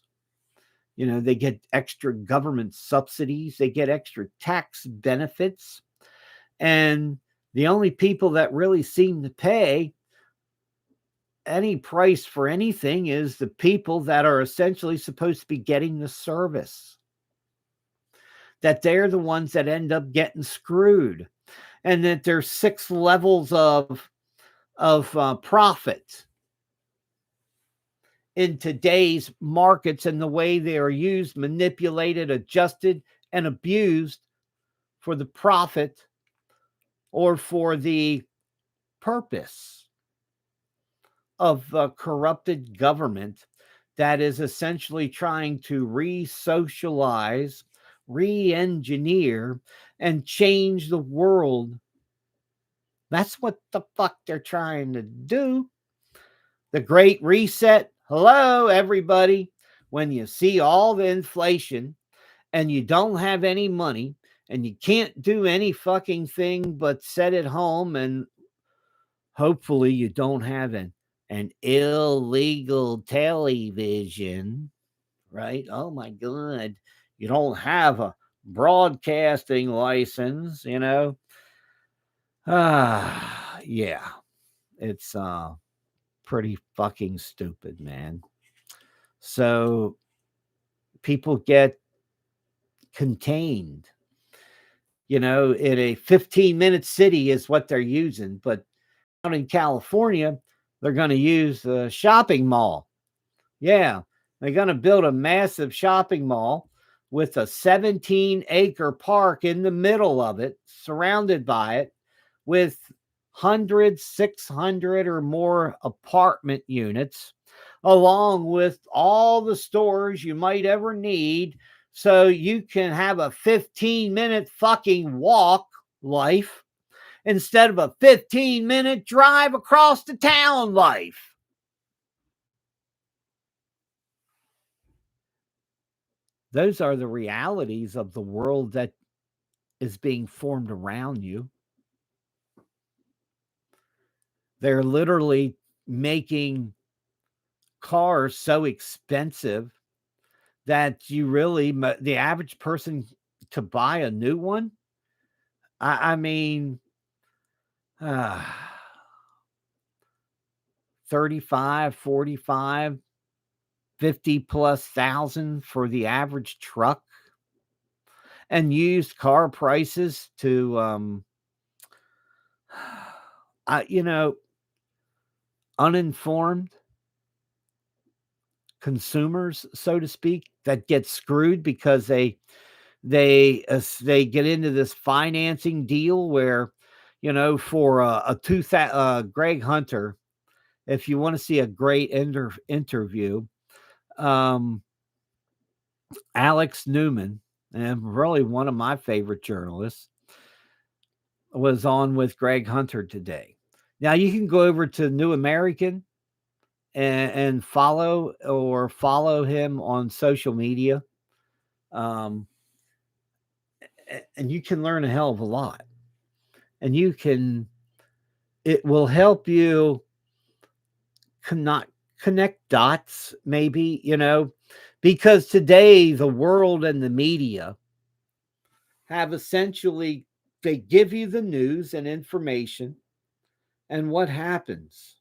They get extra government subsidies, they get extra tax benefits, and the only people that really seem to pay any price for anything is the people that are essentially supposed to be getting the service. That they're the ones that end up getting screwed, and that there's 6 levels of profit in today's markets, and the way they are used, manipulated, adjusted, and abused for the profit or for the purpose of a corrupted government that is essentially trying to re-socialize, re-engineer, and change the world. That's what the fuck they're trying to do. The Great Reset. Hello, everybody. When you see all the inflation and you don't have any money and you can't do any fucking thing but sit at home, and hopefully you don't have and illegal television, right? Oh my God. You don't have a broadcasting license, you know? Yeah. It's pretty fucking stupid, man. So people get contained, in a 15-minute city is what they're using, but out in California, they're going to use the shopping mall. Yeah, they're going to build a massive shopping mall with a 17-acre park in the middle of it, surrounded by it, with 100, 600 or more apartment units, along with all the stores you might ever need. So you can have a 15-minute fucking walk life instead of a 15-minute drive across the town life. Those are the realities of the world that is being formed around you. They're literally making cars so expensive that the average person to buy a new one, I mean, uh, 35, 45, 50 plus thousand for the average truck, and used car prices to, I, uninformed consumers, so to speak, that get screwed because they get into this financing deal where, for Greg Hunter, if you want to see a great interview, um, Alex Newman, and really one of my favorite journalists, was on with Greg Hunter today. Now you can go over to New American and follow him on social media. Um, and you can learn a hell of a lot. And it will help you cannot connect dots, maybe, because today the world and the media have essentially, they give you the news and information, and what happens?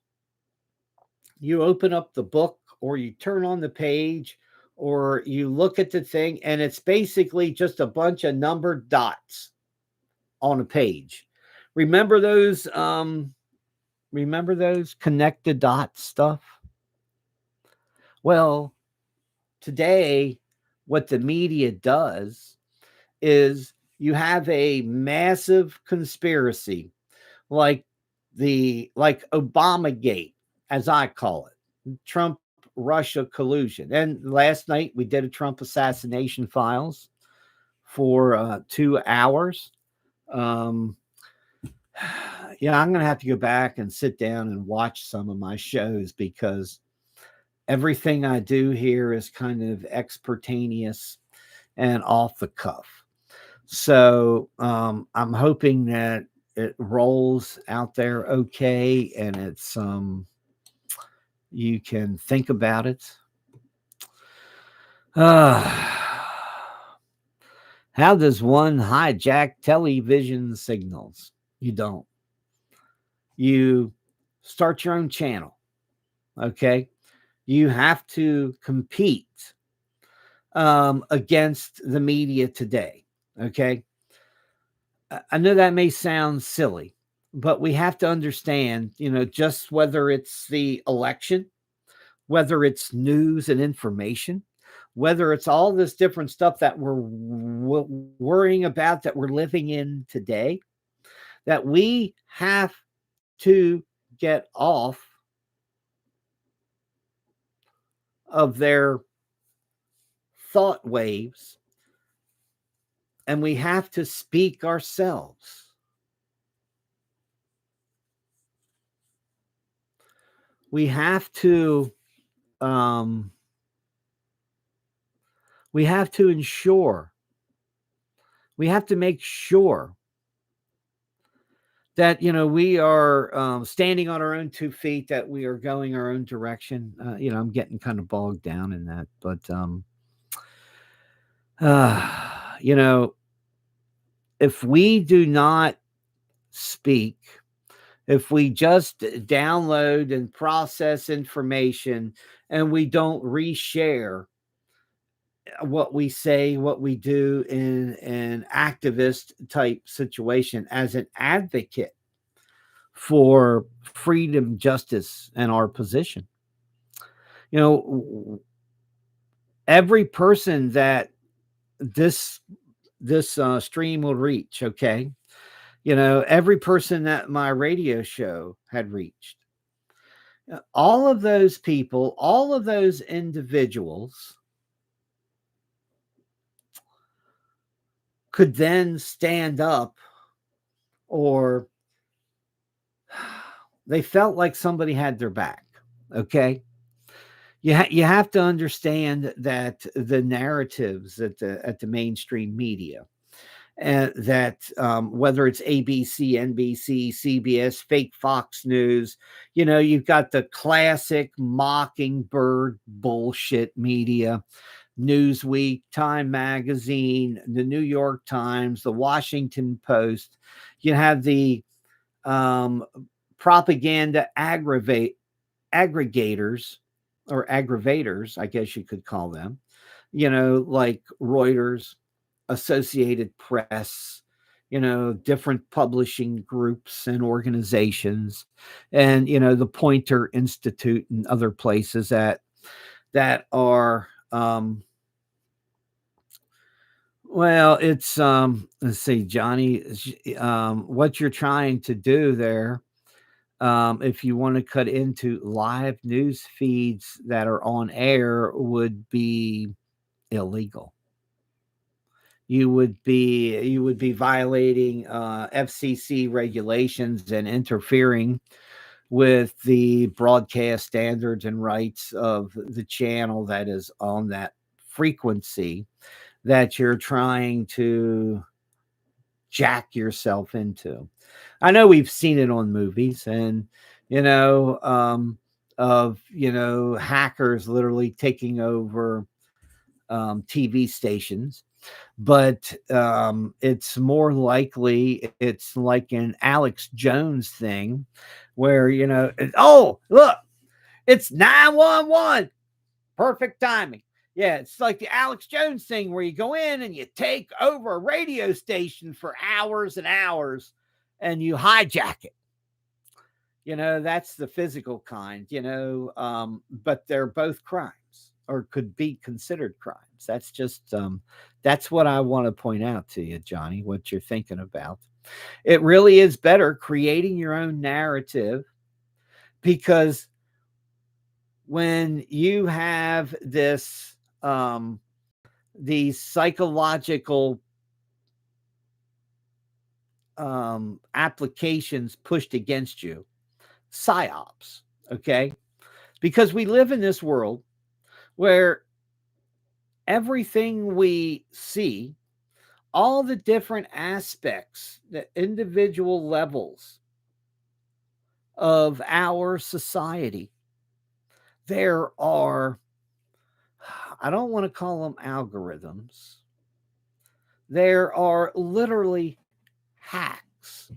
You open up the book, or you turn on the page, or you look at the thing, and it's basically just a bunch of numbered dots on a page. Remember those connected dot stuff? Well, today what the media does is you have a massive conspiracy, like Obamagate, as I call it, Trump Russia collusion. And last night we did a Trump assassination files for 2 hours. Um, yeah, I'm going to have to go back and sit down and watch some of my shows, because everything I do here is kind of expertaneous and off the cuff. So I'm hoping that it rolls out there okay, and it's you can think about it. How does one hijack television signals? You don't. You start your own channel. Okay. You have to compete against the media today. Okay. I know that may sound silly, but we have to understand, just whether it's the election, whether it's news and information, whether it's all this different stuff that we're worrying about, that we're living in today, that we have to get off of their thought waves, and we have to speak ourselves. We have to um, we have to ensure, we have to make sure that we are standing on our own 2 feet, that we are going our own direction. I'm getting kind of bogged down in that, but uh, you know, if we do not speak, if we just download and process information and we don't reshare what we say, what we do in an activist type situation as an advocate for freedom, justice, and our position. You know, every person that this stream will reach, okay? Every person that my radio show had reached, all of those people, all of those individuals could then stand up, or they felt like somebody had their back. Okay. You have to understand that the narratives at the mainstream media, and that whether it's ABC, NBC, CBS, fake Fox News, you've got the classic mockingbird bullshit media, Newsweek, Time Magazine, the New York Times, the Washington Post. You have the um, propaganda aggregators, or aggravators, I guess you could call them, like Reuters, Associated Press, different publishing groups and organizations, and the Pointer Institute and other places that are well, it's let's see, Johnny, what you're trying to do there, if you want to cut into live news feeds that are on air, would be illegal. You would be violating FCC regulations and interfering with the broadcast standards and rights of the channel that is on that frequency that you're trying to jack yourself into. I know we've seen it on movies, and of hackers literally taking over TV stations, but it's more likely it's like an Alex Jones thing, where oh, look, it's 911, perfect timing. Yeah, it's like the Alex Jones thing, where you go in and you take over a radio station for hours and hours and you hijack it. That's the physical kind, but they're both crimes, or could be considered crimes. That's what I want to point out to you, Johnny, what you're thinking about. It really is better creating your own narrative, because when you have these psychological applications pushed against you, psyops, okay? Because we live in this world where everything we see, all the different aspects, the individual levels of our society, there are, I don't want to call them algorithms, there are literally hacks.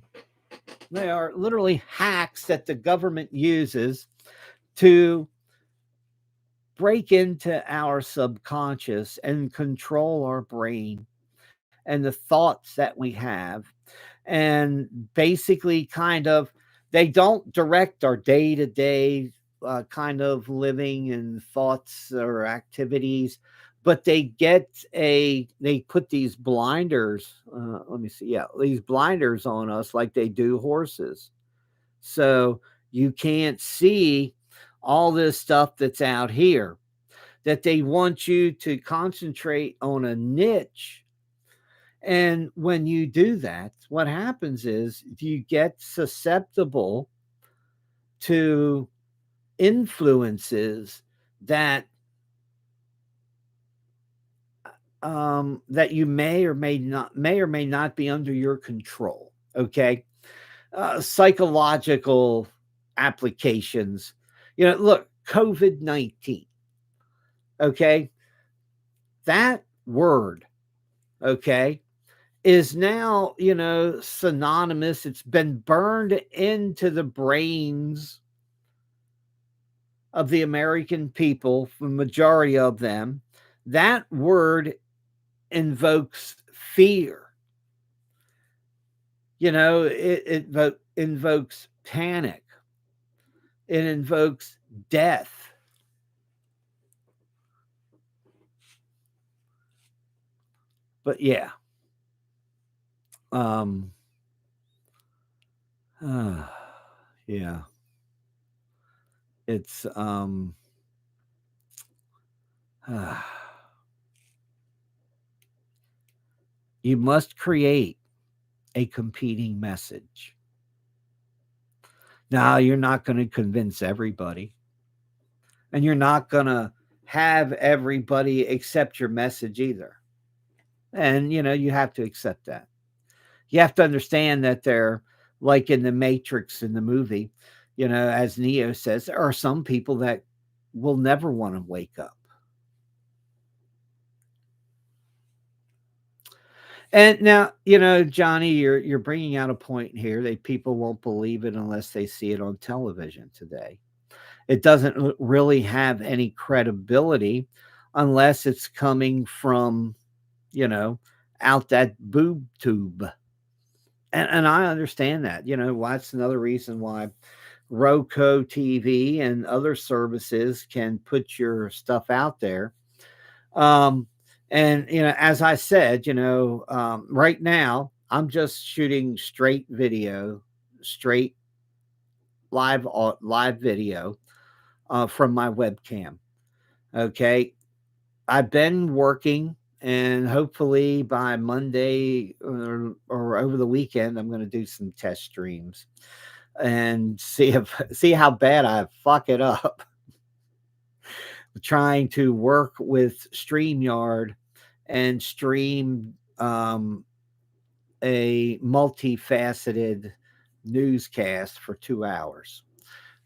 They are literally hacks that the government uses to break into our subconscious and control our brain and the thoughts that we have, and basically kind of, they don't direct our day-to-day kind of living and thoughts or activities, but they put these blinders, let me see, yeah, these blinders on us like they do horses, so you can't see all this stuff that's out here, that they want you to concentrate on a niche. And when you do that, what happens is you get susceptible to influences that that you may or may not be under your control. Okay. psychological applications. Look, COVID-19. Okay, that word. Okay, is now synonymous. It's been burned into the brains of the American people, the majority of them. That word invokes fear. It invokes panic. It invokes death. But yeah, um, uh, yeah, it's uh, you must create a competing message. Now, you're not going to convince everybody, and you're not going to have everybody accept your message either. And you have to accept that. You have to understand that they're like in the Matrix in the movie, as Neo says, there are some people that will never want to wake up. And now, Johnny, you're bringing out a point here that people won't believe it unless they see it on television today. It doesn't really have any credibility unless it's coming from, you know, out that boob tube. And I understand that. That's another reason why Roku TV and other services can put your stuff out there. Um, and as I said, right now I'm just shooting straight video, straight live video from my webcam. Okay, I've been working, and hopefully by Monday or over the weekend, I'm going to do some test streams and see how bad I fuck it up. Trying to work with StreamYard and stream a multifaceted newscast for 2 hours.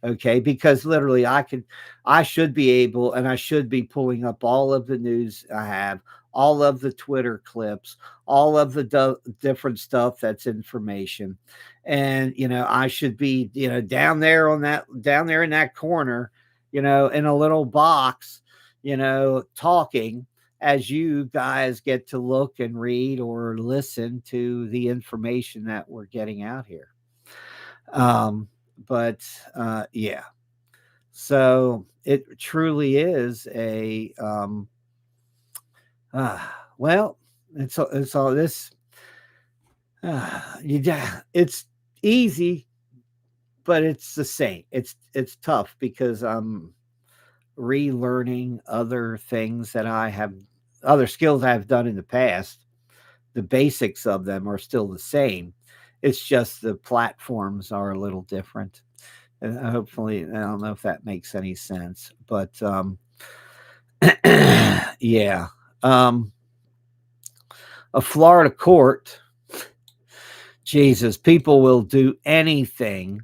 Okay, because literally I should be able, and I should be pulling up all of the news I have, all of the Twitter clips, all of the different stuff that's information. And I should be down there in that corner, in a little box, talking as you guys get to look and read or listen to the information that we're getting out here. um but yeah, so it truly is a uh, well, it's all this. It's easy, but it's the same. It's tough because I'm relearning other things that I have, other skills I've done in the past. The basics of them are still the same. It's just the platforms are a little different. Hopefully, I don't know if that makes any sense, but yeah. Um, a Florida court, Jesus, people will do anything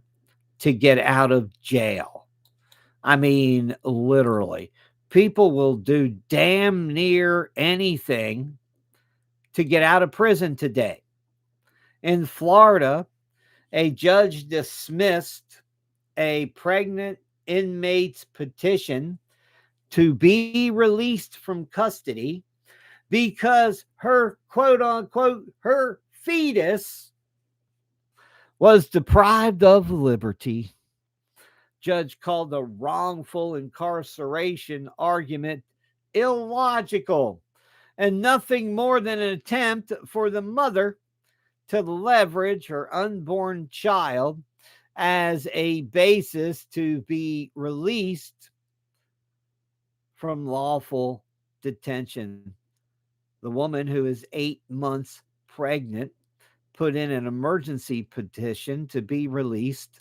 to get out of jail. I mean, literally, people will do damn near anything to get out of prison today. In Florida, a judge dismissed a pregnant inmate's petition to be released from custody because her quote unquote her fetus was deprived of liberty. Judge called the wrongful incarceration argument illogical and nothing more than an attempt for the mother to leverage her unborn child as a basis to be released from lawful detention. The woman, who is 8 months pregnant, put in an emergency petition to be released.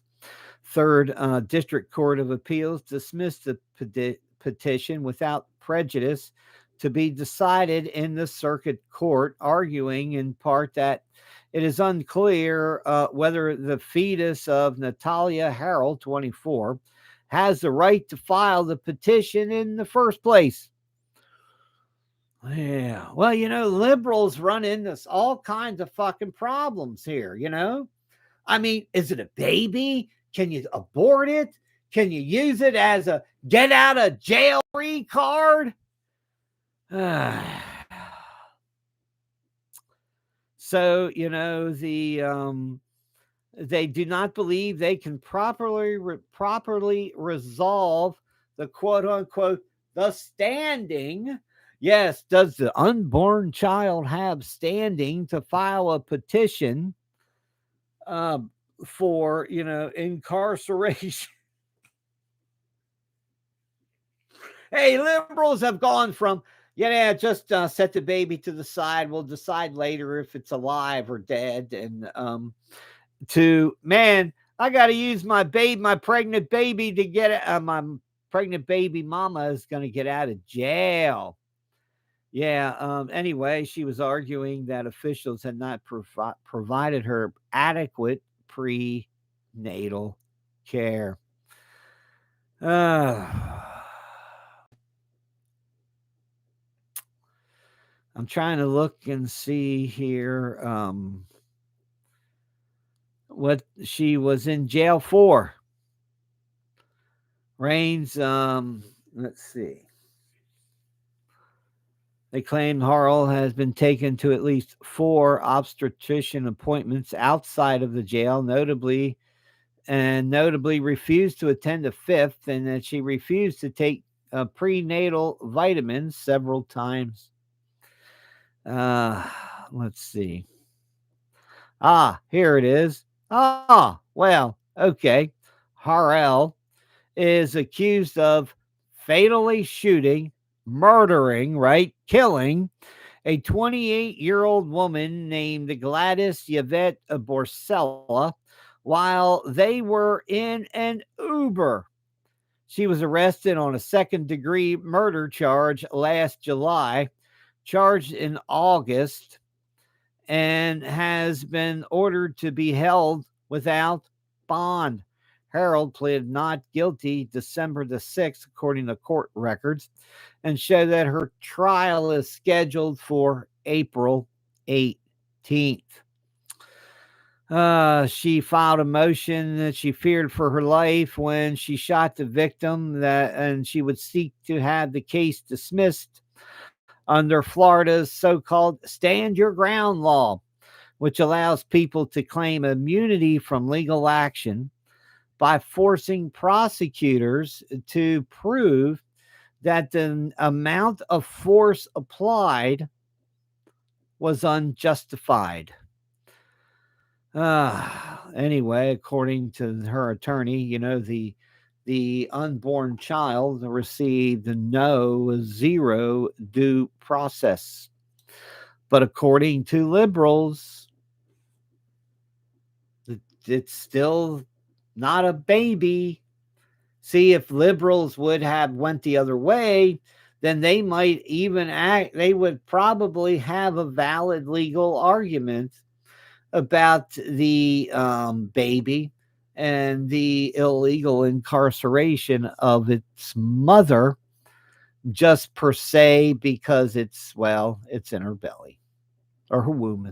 Third District Court of Appeals dismissed the petition without prejudice to be decided in the circuit court, arguing in part that It is unclear whether the fetus of Natalia Harrell, 24, has the right to file the petition in the first place. Yeah. Well, liberals run into all kinds of fucking problems here. I mean, is it a baby? Can you abort it? Can you use it as a get out of jail free card? So, they do not believe they can properly resolve the quote unquote the standing. Yes, does the unborn child have standing to file a petition uh, for incarceration? Hey, liberals have gone from just set the baby to the side. We'll decide later if it's alive or dead, and to man, I got to use my pregnant baby to get it. My pregnant baby mama is going to get out of jail. Yeah. Anyway, she was arguing that officials had not provided her adequate prenatal care. Uh, I'm trying to look and see here what she was in jail for. Reigns, let's see. They claim Harrell has been taken to at least 4 obstetrician appointments outside of the jail, notably refused to attend a fifth, and that she refused to take prenatal vitamins several times. Let's see. Here it is. Well, okay. Harrell is accused of fatally shooting, murdering, right? Killing a 28-year-old woman named Gladys Yvette Borsella while they were in an Uber. She was arrested on a second-degree murder charge last July, charged in August, and has been ordered to be held without bond. Harold pleaded not guilty December the 6th, according to court records, and show that her trial is scheduled for April 18th. She filed a motion that she feared for her life when she shot the victim, and she would seek to have the case dismissed under Florida's so-called Stand Your Ground law, which allows people to claim immunity from legal action by forcing prosecutors to prove that the amount of force applied was unjustified. Anyway, according to her attorney, the unborn child received zero due process. But according to liberals, it's still not a baby. See, if liberals would have went the other way, then they might even they would probably have a valid legal argument about the baby and the illegal incarceration of its mother, just per se, because it's in her belly or her womb.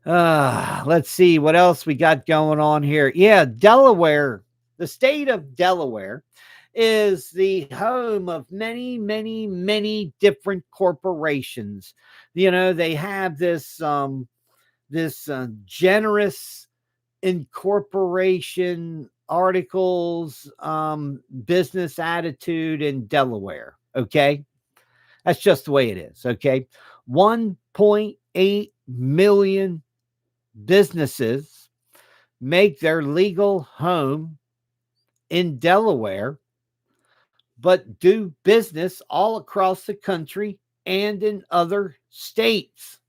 Let's see what else we got going on here. Yeah, Delaware, the state of Delaware is the home of many, many, many different corporations. They have this generous incorporation articles business attitude in Delaware. Okay, that's just the way it is. Okay, 1.8 million businesses make their legal home in Delaware, but do business all across the country and in other states.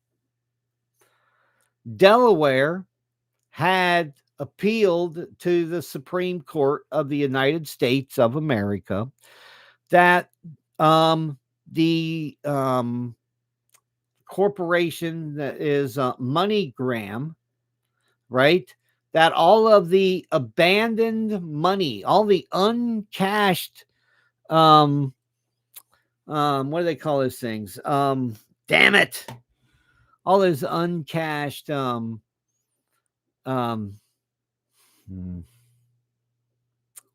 Delaware had appealed to the Supreme Court of the United States of America that the corporation that is MoneyGram, right? That all of the abandoned money, all the uncashed, um, what do they call those things? Damn it, all those uncashed, um, hmm,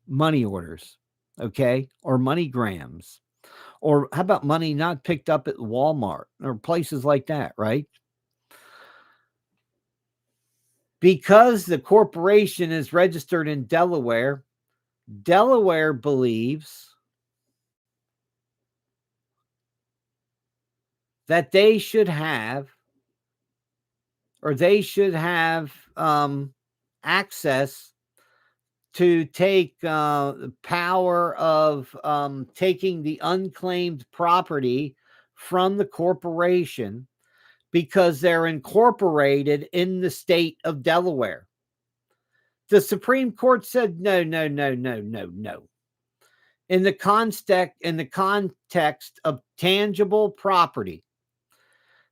money orders, okay, or MoneyGrams, or how about money not picked up at Walmart or places like that, right? Because the corporation is registered in Delaware, Delaware believes that they should have access to take the power of taking the unclaimed property from the corporation because they're incorporated in the state of Delaware. The Supreme Court said no, no, no, no, no, no. In the context of tangible property,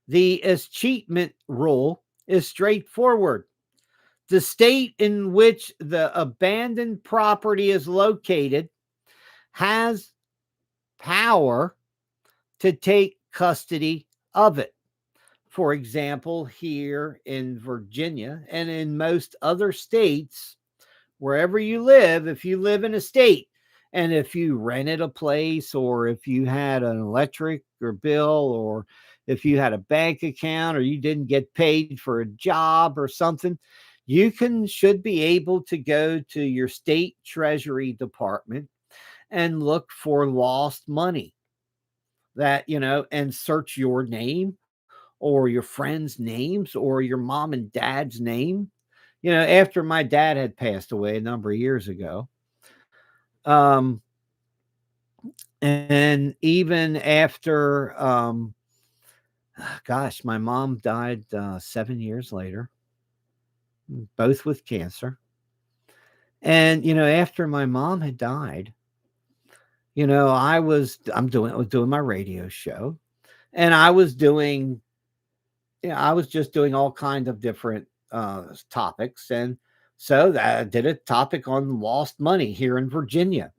the escheatment rule is straightforward. The state in which the abandoned property is located has power to take custody of it. For example, here in Virginia and in most other states, wherever you live, if you live in a state and if you rented a place or if you had an electric or bill or if you had a bank account or you didn't get paid for a job or something, you should be able to go to your state treasury department and look for lost money and search your name or your friends' names or your mom and dad's name. After my dad had passed away a number of years ago, um, and even after, gosh, my mom died 7 years later, both with cancer. And after my mom had died, I'm doing my radio show, and I was just doing all kinds of different topics, and so that I did a topic on lost money here in Virginia,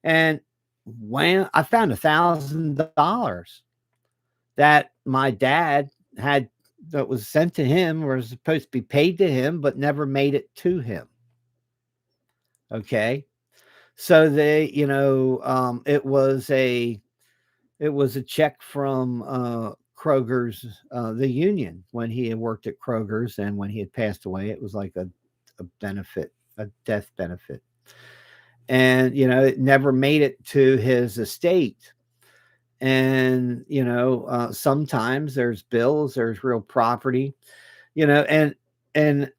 and when I found $1,000 that my dad had that was sent to him or was supposed to be paid to him, but never made it to him. Okay, so it was a check from Kroger's, the union, when he had worked at Kroger's, and when he had passed away, it was like a benefit, a death benefit. And, it never made it to his estate. And, sometimes there's bills, there's real property, and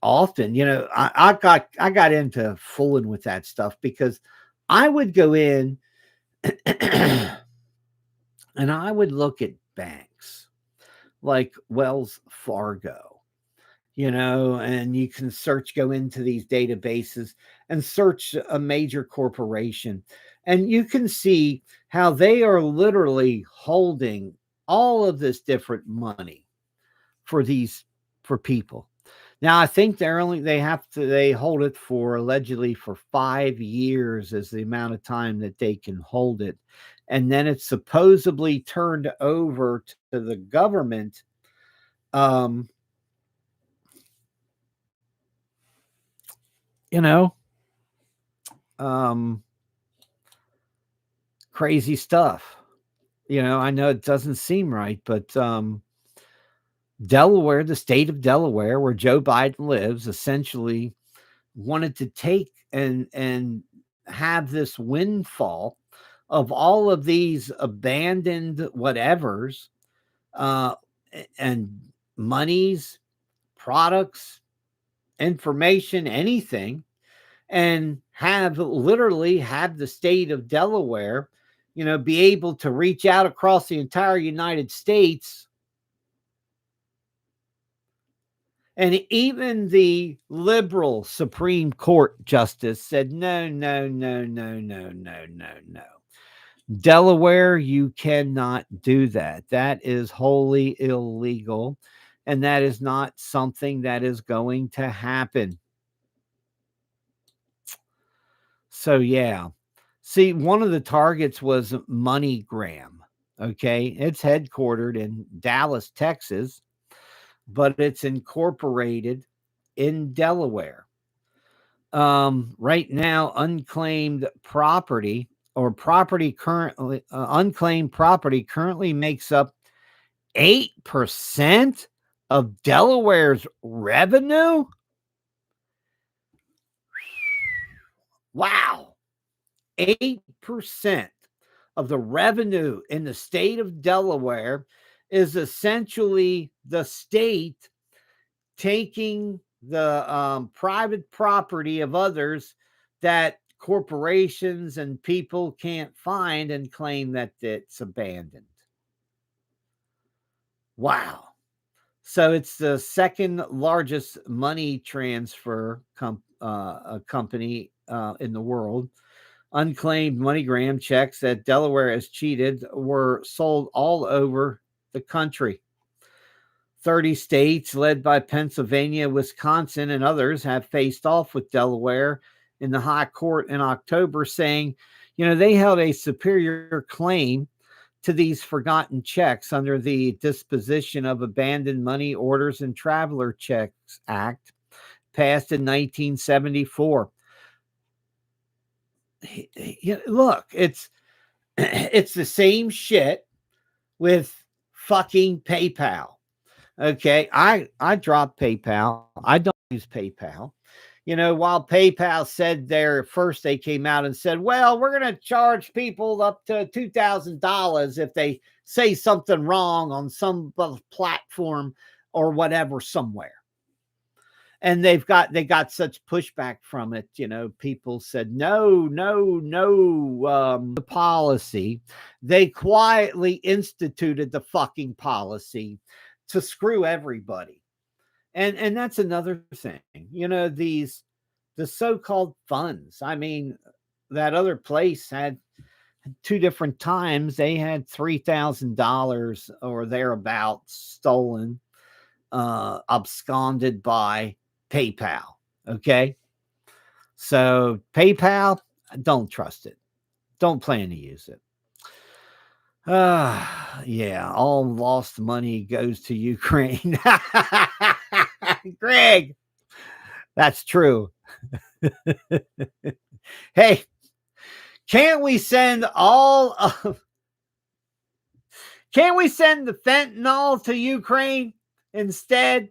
often, I got into fooling with that stuff because I would go in and I would look at banks like Wells Fargo, and you can go into these databases and search a major corporation, and you can see how they are literally holding all of this different money for people. Now, I think they hold it for allegedly for 5 years is the amount of time that they can hold it. And then it's supposedly turned over to the government. Um, you know, um, Crazy stuff. I know it doesn't seem right, but Delaware, the state of Delaware, where Joe Biden lives, essentially wanted to take and have this windfall of all of these abandoned whatevers, uh, and monies, products, information, anything, and have the state of Delaware, be able to reach out across the entire United States. And even the liberal Supreme Court justice said, no, no, no, no, no, no, no, no. Delaware, you cannot do that. That is wholly illegal. And that is not something that is going to happen. So, yeah. See, one of the targets was MoneyGram. Okay. It's headquartered in Dallas, Texas, but it's incorporated in Delaware. Right now, unclaimed property currently makes up 8% of Delaware's revenue. Wow. 8% of the revenue in the state of Delaware is essentially the state taking the private property of others that corporations and people can't find and claim that it's abandoned. Wow. So it's the second largest money transfer company in the world. Unclaimed MoneyGram checks that Delaware has cheated were sold all over the country. 30 states, led by Pennsylvania, Wisconsin, and others, have faced off with Delaware in the high court in October, saying, they held a superior claim to these forgotten checks under the Disposition of Abandoned Money Orders and Traveler Checks Act, passed in 1974. Look, it's it's the same shit with fucking PayPal. Okay, I dropped PayPal. I don't use PayPal. While PayPal said first they came out and said, well, we're going to charge people up to $2,000 if they say something wrong on some platform or whatever somewhere. And they got such pushback from it. People said, no, the policy. They quietly instituted the fucking policy to screw everybody. And that's another thing. The so-called funds. I mean, that other place had 2 different times they had $3,000 or thereabouts stolen, absconded by PayPal. Okay. So PayPal, don't trust it. Don't plan to use it. Yeah, all lost money goes to Ukraine. Greg, that's true. Hey, can't we send the fentanyl to Ukraine instead?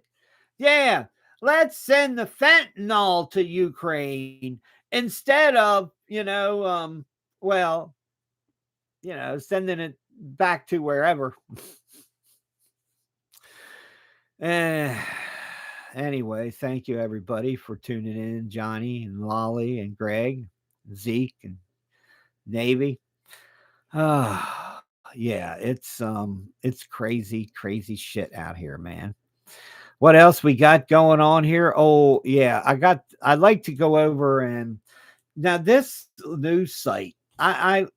Yeah, let's send the fentanyl to Ukraine instead of, sending it back to wherever. Anyway, thank you everybody for tuning in. Johnny and Lolly and Greg, Zeke and Navy. Yeah, it's crazy shit out here, man. What else we got going on here? Oh, yeah, I'd like to go over and now this news site, I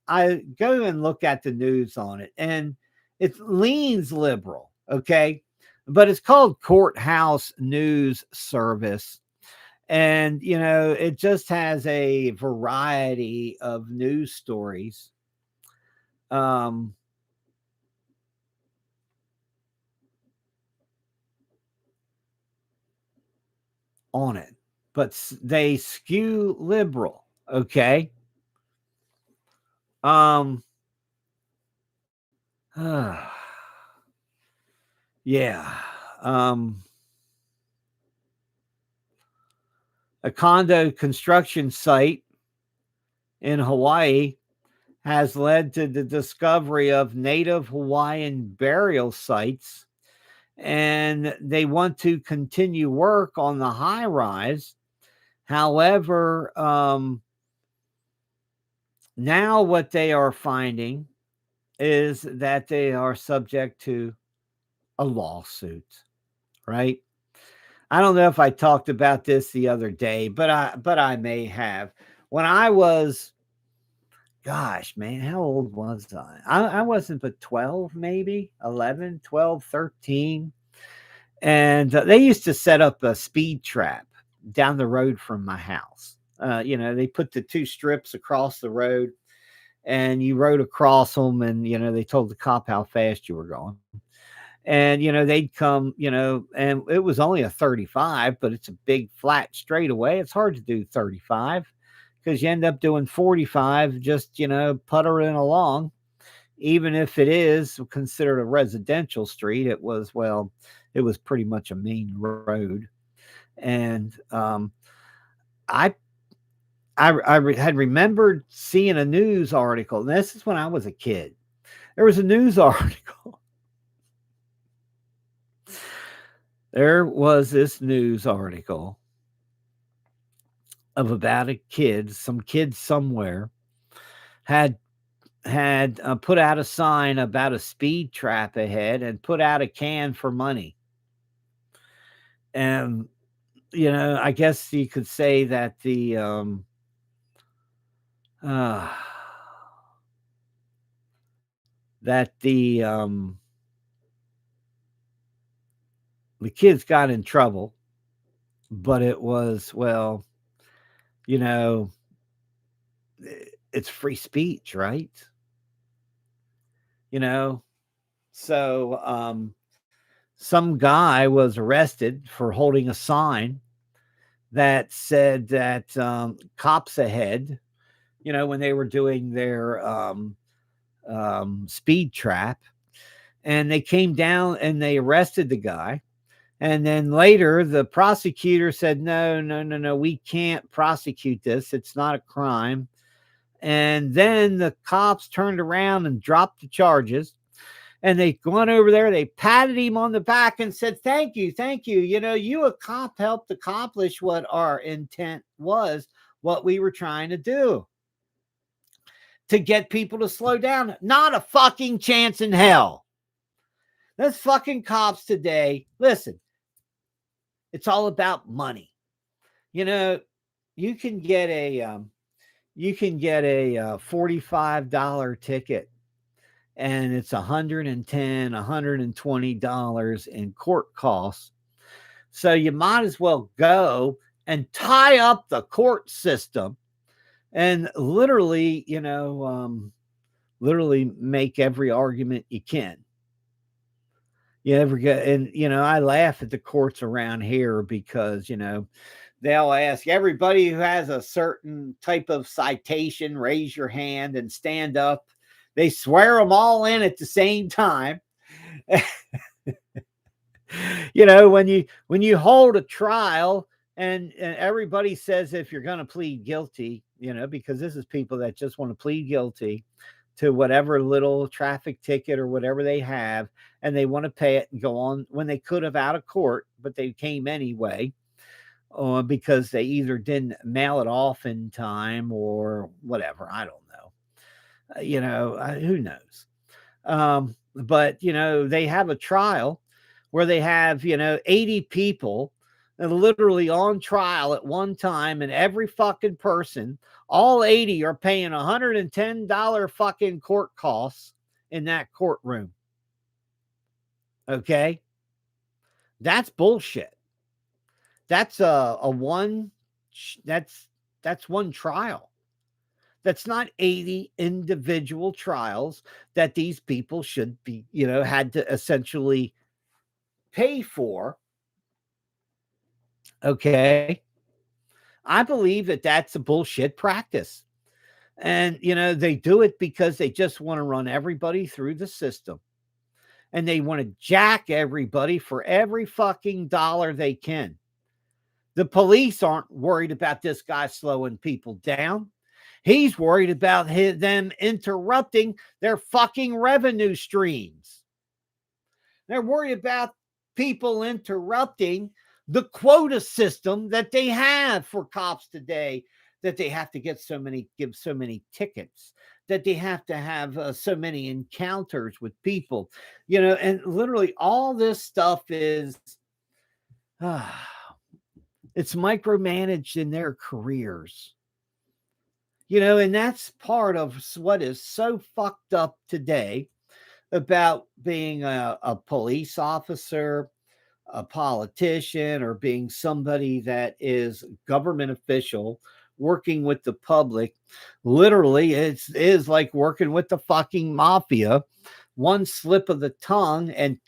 go and look at the news on it, and it leans liberal, okay, but it's called Courthouse News Service, and it just has a variety of news stories. Um, on it, but they skew liberal, okay. Um, yeah. Um, a condo construction site in Hawaii has led to the discovery of native Hawaiian burial sites, and they want to continue work on the high rise. However, now what they are finding is that they are subject to a lawsuit, right? I don't know if I talked about this the other day, but I may have. When I was gosh, man, how old was I? I wasn't but 12, maybe 11, 12, 13. And they used to set up a speed trap down the road from my house. They put the two strips across the road and you rode across them, and, they told the cop how fast you were going. And, they'd come, and it was only a 35, but it's a big flat straightaway. It's hard to do 35 because you end up doing 45, just, puttering along. Even if it is considered a residential street, it was pretty much a main road. And I had remembered seeing a news article. And this is when I was a kid. There was a news article. There was this news article of about a kid, some kid somewhere had put out a sign about a speed trap ahead and put out a can for money. And I guess you could say that uh, that the kids got in trouble, but it was, well, you know, it's free speech, right? You know, so some guy was arrested for holding a sign that said that cops ahead, when they were doing their speed trap, and they came down and they arrested the guy. And then later, the prosecutor said, no, no, no, no, we can't prosecute this. It's not a crime. And then the cops turned around and dropped the charges. And they gone over there, they patted him on the back and said, thank you, thank you. You, a cop, helped accomplish what our intent was, what we were trying to do, to get people to slow down. Not a fucking chance in hell. Those fucking cops today, listen, it's all about money. You can get a $45 ticket, and it's $110, $120 in court costs. So you might as well go and tie up the court system and literally, literally make every argument you can. You ever get, and I laugh at the courts around here because they'll ask everybody who has a certain type of citation, raise your hand and stand up. They swear them all in at the same time. When you hold a trial and everybody says, if you're going to plead guilty, because this is people that just want to plead guilty to whatever little traffic ticket or whatever they have, and they want to pay it and go on when they could have out of court, but they came anyway, because they either didn't mail it off in time or whatever. I don't know. Who knows? But they have a trial where they have 80 people literally on trial at one time, and every fucking person, all 80, are paying $110 fucking court costs in that courtroom. Okay, that's bullshit. That's that's one trial. That's not 80 individual trials that these people should be, had to essentially pay for. Okay. I believe that that's a bullshit practice. And, they do it because they just want to run everybody through the system. And they want to jack everybody for every fucking dollar they can. The police aren't worried about this guy slowing people down. He's worried about them interrupting their fucking revenue streams. They're worried about people interrupting the quota system that they have for cops today, that they have to give so many tickets, that they have to have so many encounters with people, and literally all this stuff is, it's micromanaged in their careers. And that's part of what is so fucked up today about being a police officer, a politician, or being somebody that is government official working with the public. Literally, it is like working with the fucking mafia. One slip of the tongue and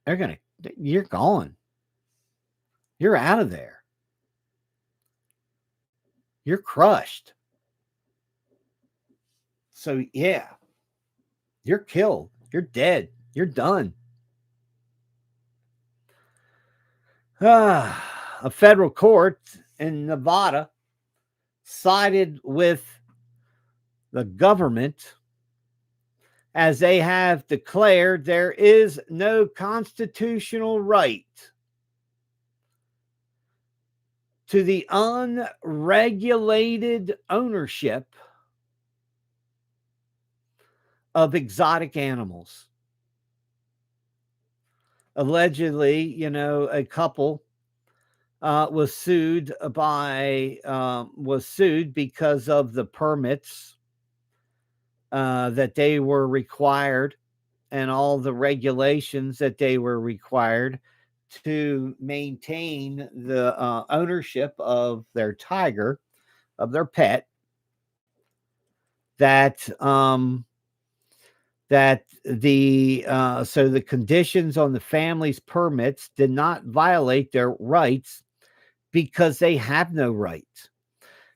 they're gonna you're gone. You're out of there. You're crushed. So yeah, you're killed. You're dead. You're done. A federal court in Nevada sided with the government as they have declared there is no constitutional right to the unregulated ownership of exotic animals. Allegedly, a couple was sued because of the permits that they were required and all the regulations that they were required to maintain the ownership of their tiger, of their pet. So the conditions on the family's permits did not violate their rights because they have no rights.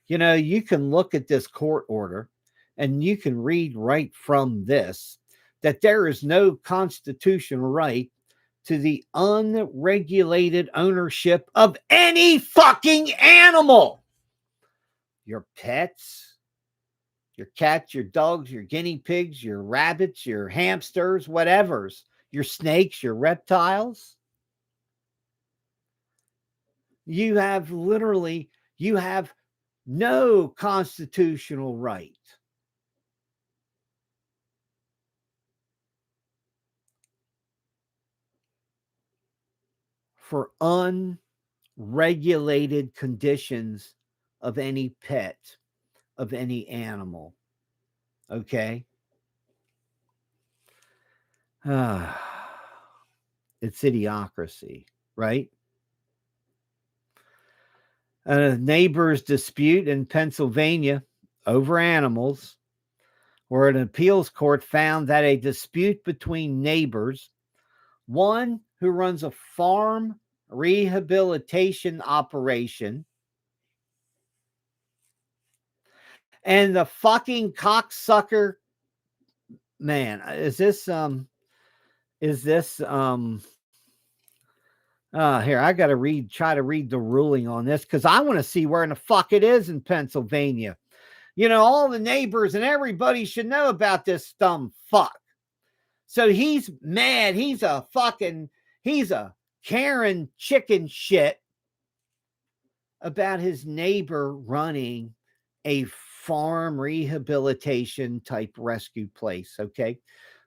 You can look at this court order and you can read right from this that there is no constitutional right to the unregulated ownership of any fucking animal. Your pets, your cats, your dogs, your guinea pigs, your rabbits, your hamsters, whatever's, your snakes, your reptiles. You have no constitutional right. For unregulated conditions of any pet, of any animal. Okay? It's idiocracy, right? A neighbor's dispute in Pennsylvania over animals, where an appeals court found that a dispute between neighbors, one who runs a farm rehabilitation operation, and the fucking cocksucker man, here, I gotta try to read the ruling on this because I want to see where in the fuck it is in Pennsylvania. All the neighbors and everybody should know about this dumb fuck. So he's mad. He's a Karen chicken shit about his neighbor running a farm rehabilitation type rescue place. Okay.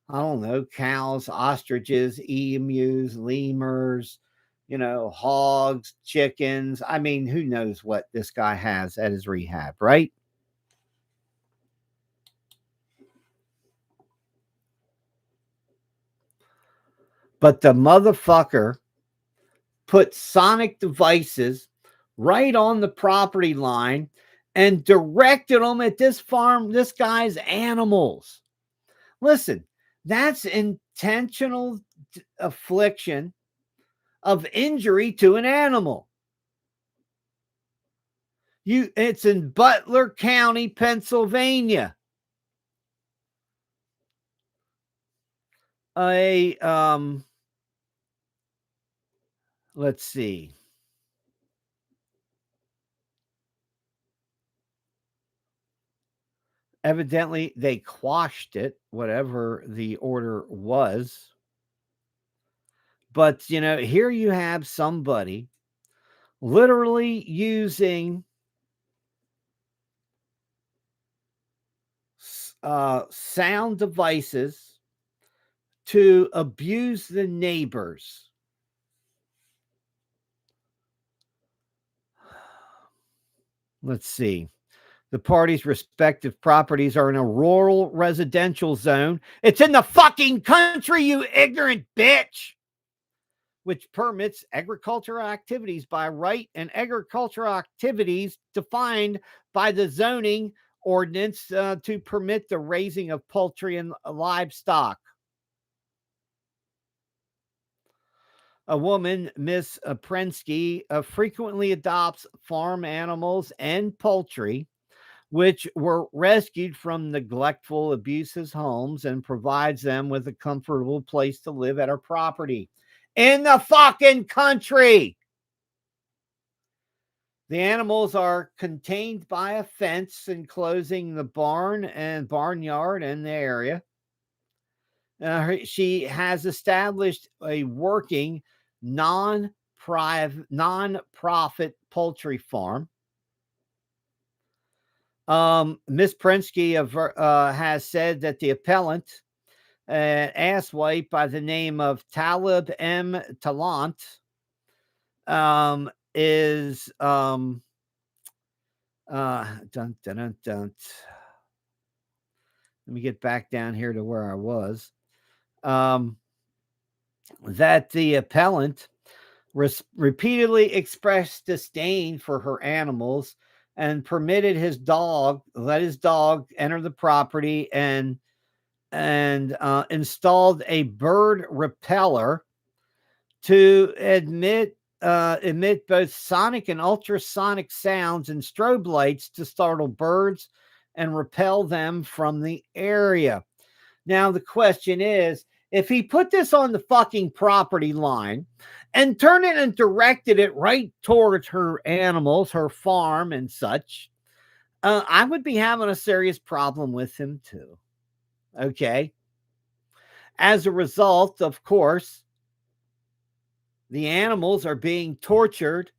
I don't know, cows, ostriches, emus, lemurs, hogs, chickens. I mean, who knows what this guy has at his rehab, right? But the motherfucker put sonic devices right on the property line and directed them at this guy's animals. Listen, that's intentional affliction of injury to an animal. It's in Butler County, Pennsylvania. Let's see. Evidently, they quashed it, whatever the order was. But, here you have somebody literally using sound devices to abuse the neighbors. Let's see. The parties' respective properties are in a rural residential zone. It's in the fucking country, you ignorant bitch, which permits agricultural activities by right and agricultural activities defined by the zoning ordinance to permit the raising of poultry and livestock. A woman, Miss Prensky, frequently adopts farm animals and poultry, which were rescued from neglectful, abusive homes, and provides them with a comfortable place to live at her property in the fucking country. The animals are contained by a fence enclosing the barn and barnyard in the area. She has established a working non-profit poultry farm. Miss Prensky has said that the appellant, an asswipe by the name of Talib M. Talant, is dun, dun, dun, dun. Let me get back down here to where I was. That the appellant repeatedly expressed disdain for her animals and permitted let his dog enter the property and installed a bird repeller to emit both sonic and ultrasonic sounds and strobe lights to startle birds and repel them from the area. Now, the question is, if he put this on the fucking property line and turned it and directed it right towards her animals, her farm and such, I would be having a serious problem with him too. Okay. As a result, of course, the animals are being tortured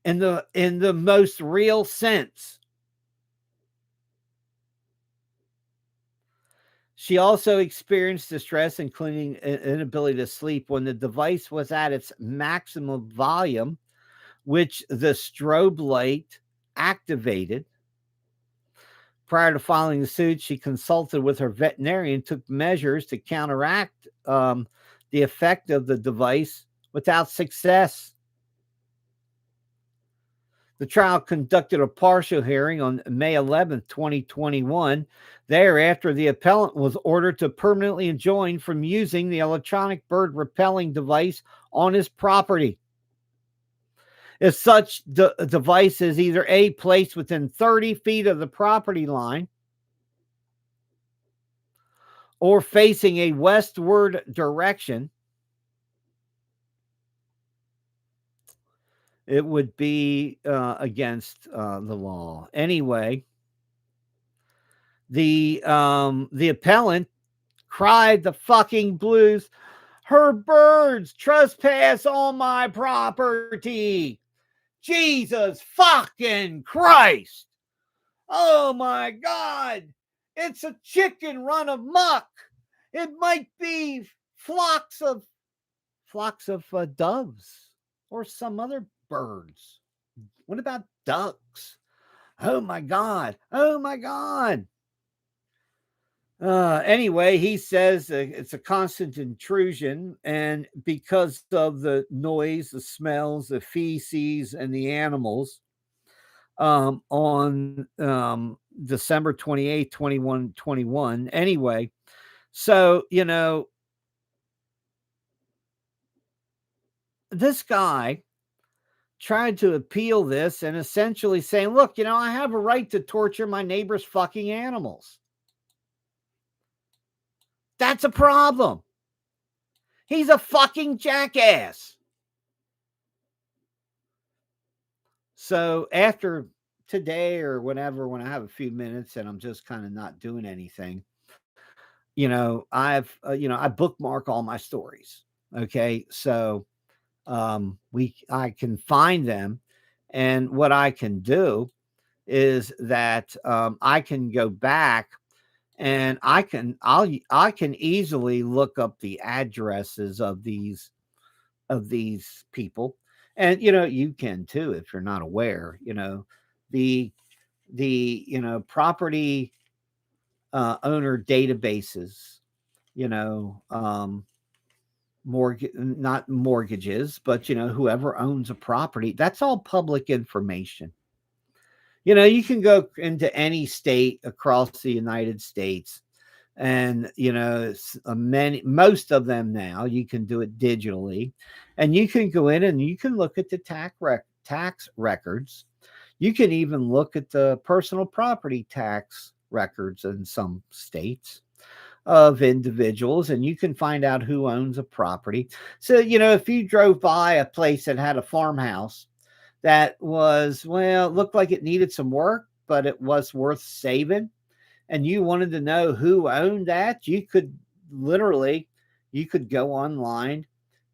in the most real sense. She also experienced distress, including inability to sleep, when the device was at its maximum volume, which the strobe light activated. Prior to filing the suit, she consulted with her veterinarian, took measures to counteract the effect of the device without success. The trial conducted a partial hearing on May 11th, 2021. Thereafter, the appellant was ordered to permanently enjoin from using the electronic bird repelling device on his property. If such device is either A, placed within 30 feet of the property line, or facing a westward direction, it would be against the law. Anyway, the appellant cried the fucking blues. Her birds trespass on my property. Jesus fucking Christ. Oh my God. It's a chicken run amok. It might be flocks of doves or some other birds. What about ducks? Oh my God. Oh my God. Anyway, he says it's a constant intrusion, and because of the noise, the smells, the feces, and the animals, on December 28th, 2121. Anyway, so, this guy tried to appeal this and essentially saying, look, I have a right to torture my neighbor's fucking animals. That's a problem. He's a fucking jackass. So after today or whenever, when I have a few minutes and I'm just kind of not doing anything, I bookmark all my stories. Okay. So I can find them, and what I can do is that I can go back and I can easily look up the addresses of these people, and you can too if you're not aware. The the property owner databases, you know, mortgage not mortgages, but whoever owns a property, that's all public information. You can go into any state across the United States, and many most of them now you can do it digitally, and you can go in and you can look at the tax records. You can even look at the personal property tax records in some states of individuals, and you can find out who owns a property. So, if you drove by a place that had a farmhouse that was, well, it looked like it needed some work, but it was worth saving, and you wanted to know who owned that, you could literally you could go online,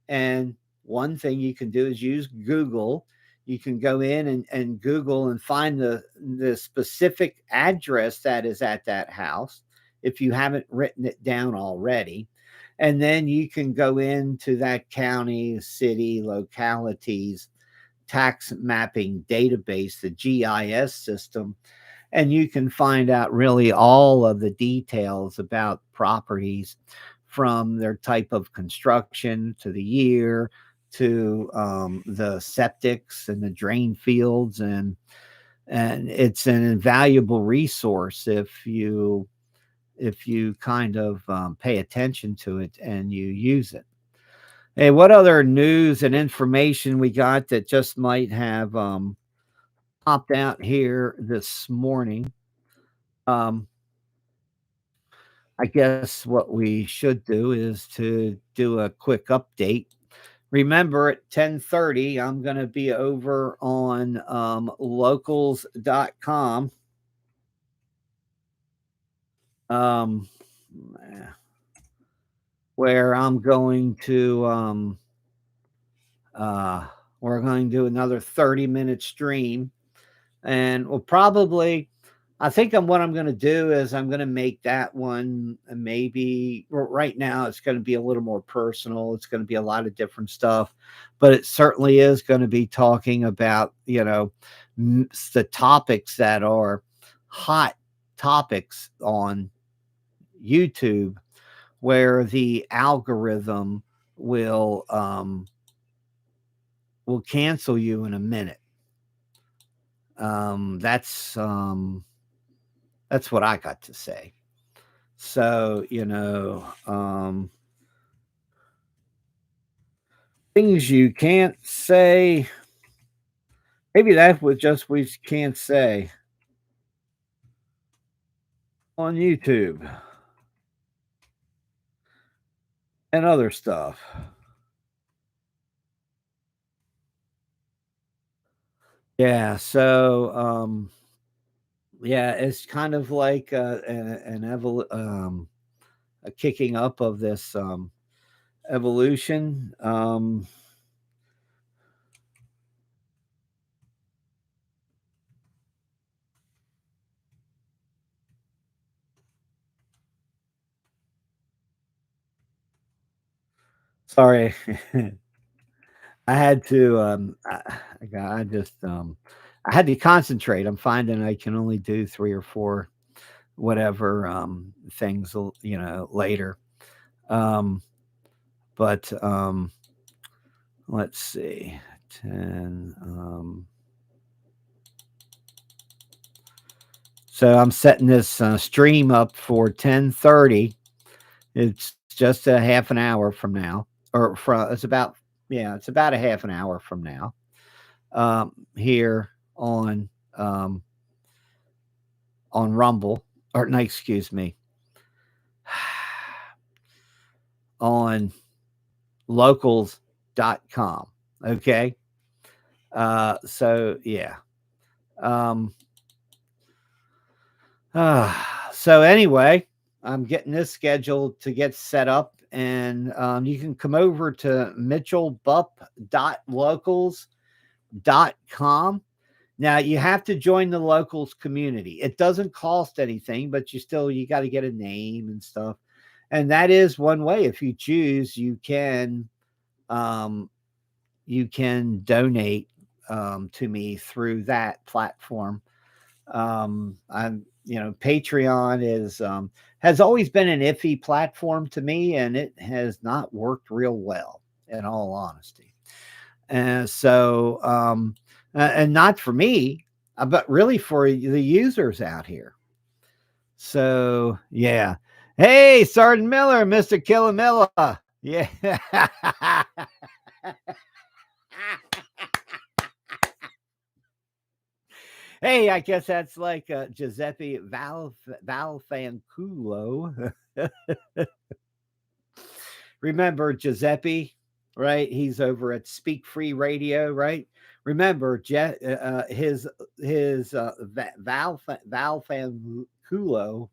and one thing you can do is use Google. You can go in and Google and find the specific address that is at that house if you haven't written it down already. And then you can go into that county, city, localities, tax mapping database, the GIS system, and you can find out really all of the details about properties, from their type of construction to the year to the septics and the drain fields, and it's an invaluable resource if you kind of pay attention to it and you use it. Hey, what other news and information we got that just might have popped out here this morning? Um, I guess what we should do is to do a quick update. Remember, at 10:30, I'm going to be over on locals.com. Um, where I'm going to uh, we're going to do another 30-minute stream, and we'll probably, I think what I'm going to do is I'm going to make that one, maybe right now it's going to be a little more personal. It's going to be a lot of different stuff, but it certainly is going to be talking about, the topics that are hot topics on YouTube, where the algorithm will um, will cancel you in a minute. That's what I got to say. So, things you can't say. Maybe that was just we can't say on YouTube and other stuff. Yeah. So, yeah, it's kind of like a kicking up of this evolution. Sorry. I had to I just I had to concentrate. I'm finding I can only do 3 or 4 whatever things later. Um but let's see. 10 so I'm setting this stream up for 10:30. It's just a half an hour from now, or from it's about, yeah, it's about a half an hour from now. Here um, on Rumble, or no, excuse me, on locals.com. Okay. So yeah. Um, so anyway, I'm getting this scheduled to get set up, and you can come over to mitchellbupp.locals.com. Now you have to join the locals community. It doesn't cost anything, but you got to get a name and stuff. And that is one way. If you choose, um, you can donate to me through that platform. I'm, Patreon has always been an iffy platform to me, and it has not worked real well, in all honesty. And so, and not for me, but really for the users out here. So, yeah. Hey, Sergeant Miller, Mr. Killamilla. Yeah. Hey, I guess that's like Giuseppe Valfanculo. Remember Giuseppe, right? He's over at Speak Free Radio, right? Remember, Valfanculo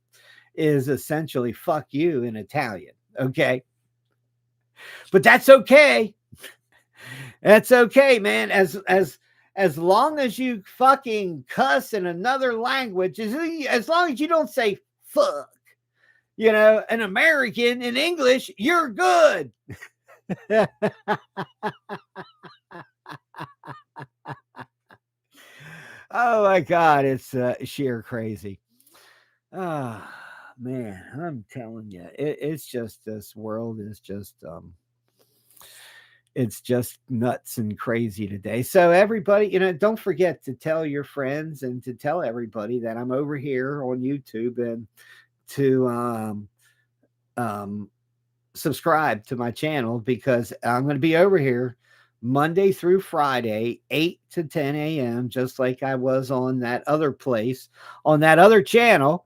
is essentially "fuck you" in Italian. Okay, but that's okay. That's okay, man. As long as you fucking cuss in another language, as long as you don't say fuck, an American in English, you're good. Oh my God, it's sheer crazy. Ah, man, I'm telling you, it's just this world is just it's just nuts and crazy today. So everybody, don't forget to tell your friends and to tell everybody that I'm over here on YouTube and to um subscribe to my channel because I'm going to be over here Monday through Friday, 8 to 10 a.m., just like I was on that other place, on that other channel.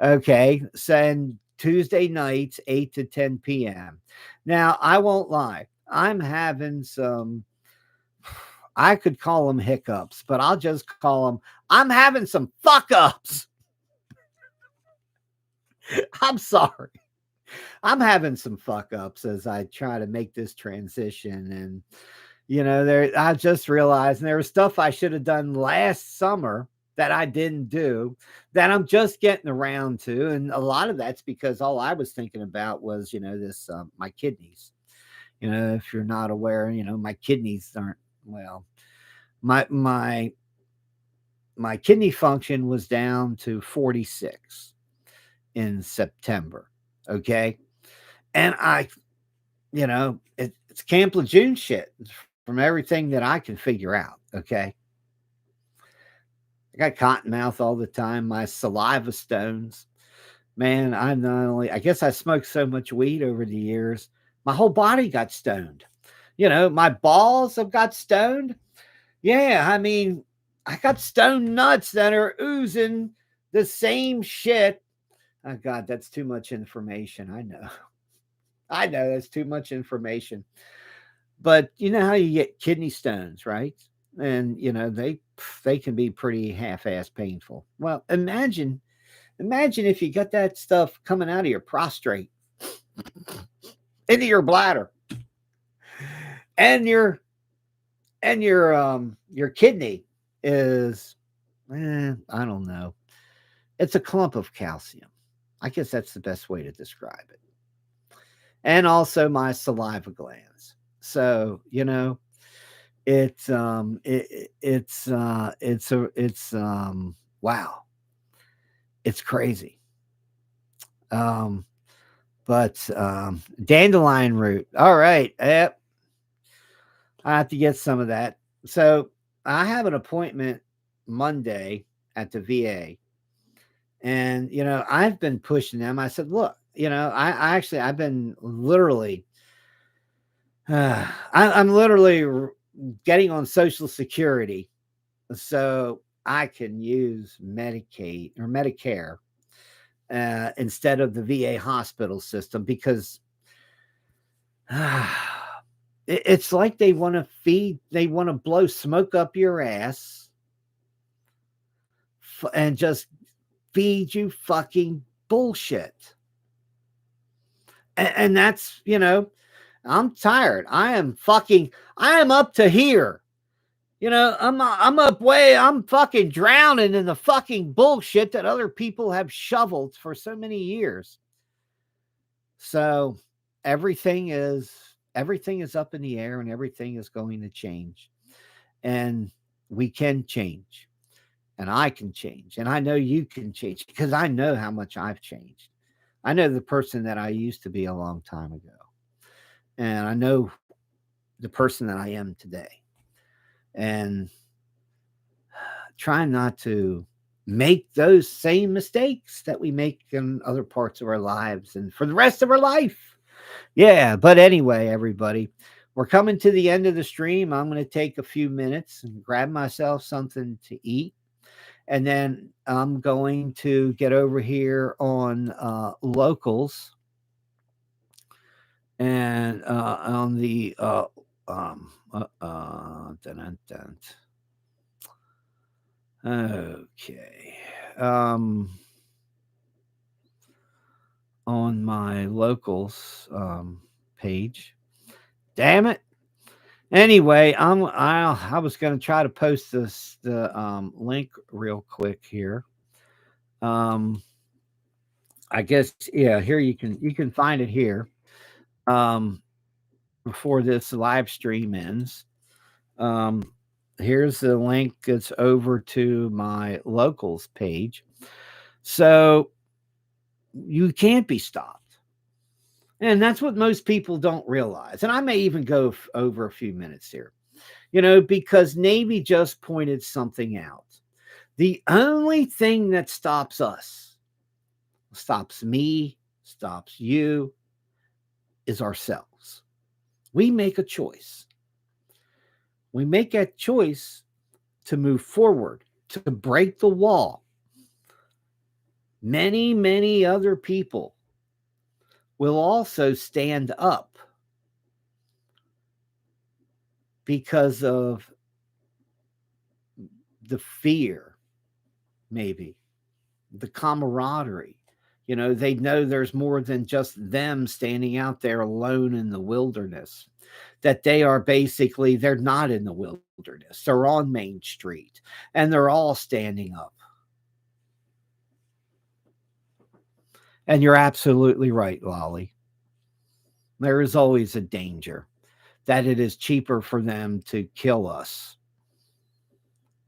Okay. And Tuesday nights, 8 to 10 p.m. Now, I won't lie. I'm having I could call them hiccups, but I'll just call them, I'm having some fuck ups. I'm sorry. I'm having some fuck ups as I try to make this transition. And, I just realized there was stuff I should have done last summer that I didn't do that I'm just getting around to. And a lot of that's because all I was thinking about was, this, my kidneys. If you're not aware, my kidneys aren't well. My kidney function was down to 46 in September. Okay. And it's Camp Lejeune shit from everything that I can figure out. Okay. I got cotton mouth all the time. My saliva stones. Man, I guess I smoked so much weed over the years. My whole body got stoned. My balls have got stoned. Yeah. I mean, I got stone nuts that are oozing the same shit. Oh, God, that's too much information. I know. I know that's too much information. But you know how you get kidney stones, right? And they can be pretty half-ass painful. Well, imagine if you got that stuff coming out of your prostate into your bladder and your kidney is I don't know. It's a clump of calcium. I guess that's the best way to describe it. And also my saliva glands. So, it's wow. It's crazy. Um but dandelion root. All right. Yep. I have to get some of that. So, I have an appointment Monday at the VA. And I've been pushing them. I said, "Look, I've been literally I'm literally getting on Social Security so I can use Medicaid or Medicare instead of the VA hospital system because it's like they want to blow smoke up your ass and just feed you fucking bullshit. And that's, I'm tired. I am up to here. I'm fucking drowning in the fucking bullshit that other people have shoveled for so many years. So everything is up in the air and everything is going to change. And we can change. and I can change. And I know you can change because I know how much I've changed. I know the person that I used to be a long time ago. And I know the person that I am today. And trying not to make those same mistakes that we make in other parts of our lives and for the rest of our life. Yeah, but anyway, everybody, we're coming to the end of the stream. I'm going to take a few minutes and grab myself something to eat. And then I'm going to get over here on locals and on the dun, dun, dun. Okay. On my locals page. Damn it. Anyway, I was going to try to post the link real quick here. Um, I guess yeah, here you can find it here. Um, before this live stream ends. Um, here's the link that's over to my locals page. So you can't be stopped. And that's what most people don't realize. And I may even go over a few minutes here, because Navy just pointed something out. The only thing that stops us, stops me, stops you, is ourselves. We make a choice. We make that choice to move forward, to break the wall. Many, many other people will also stand up because of the fear, maybe the camaraderie. They know there's more than just them standing out there alone in the wilderness, that they're not in the wilderness. They're on Main Street and they're all standing up. And you're absolutely right, Lolly. There is always a danger that it is cheaper for them to kill us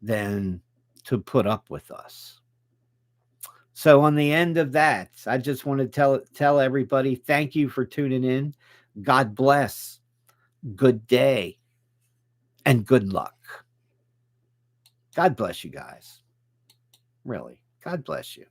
than to put up with us. So on the end of that, I just want to tell everybody, thank you for tuning in. God bless. Good day and good luck. God bless you guys. Really. God bless you.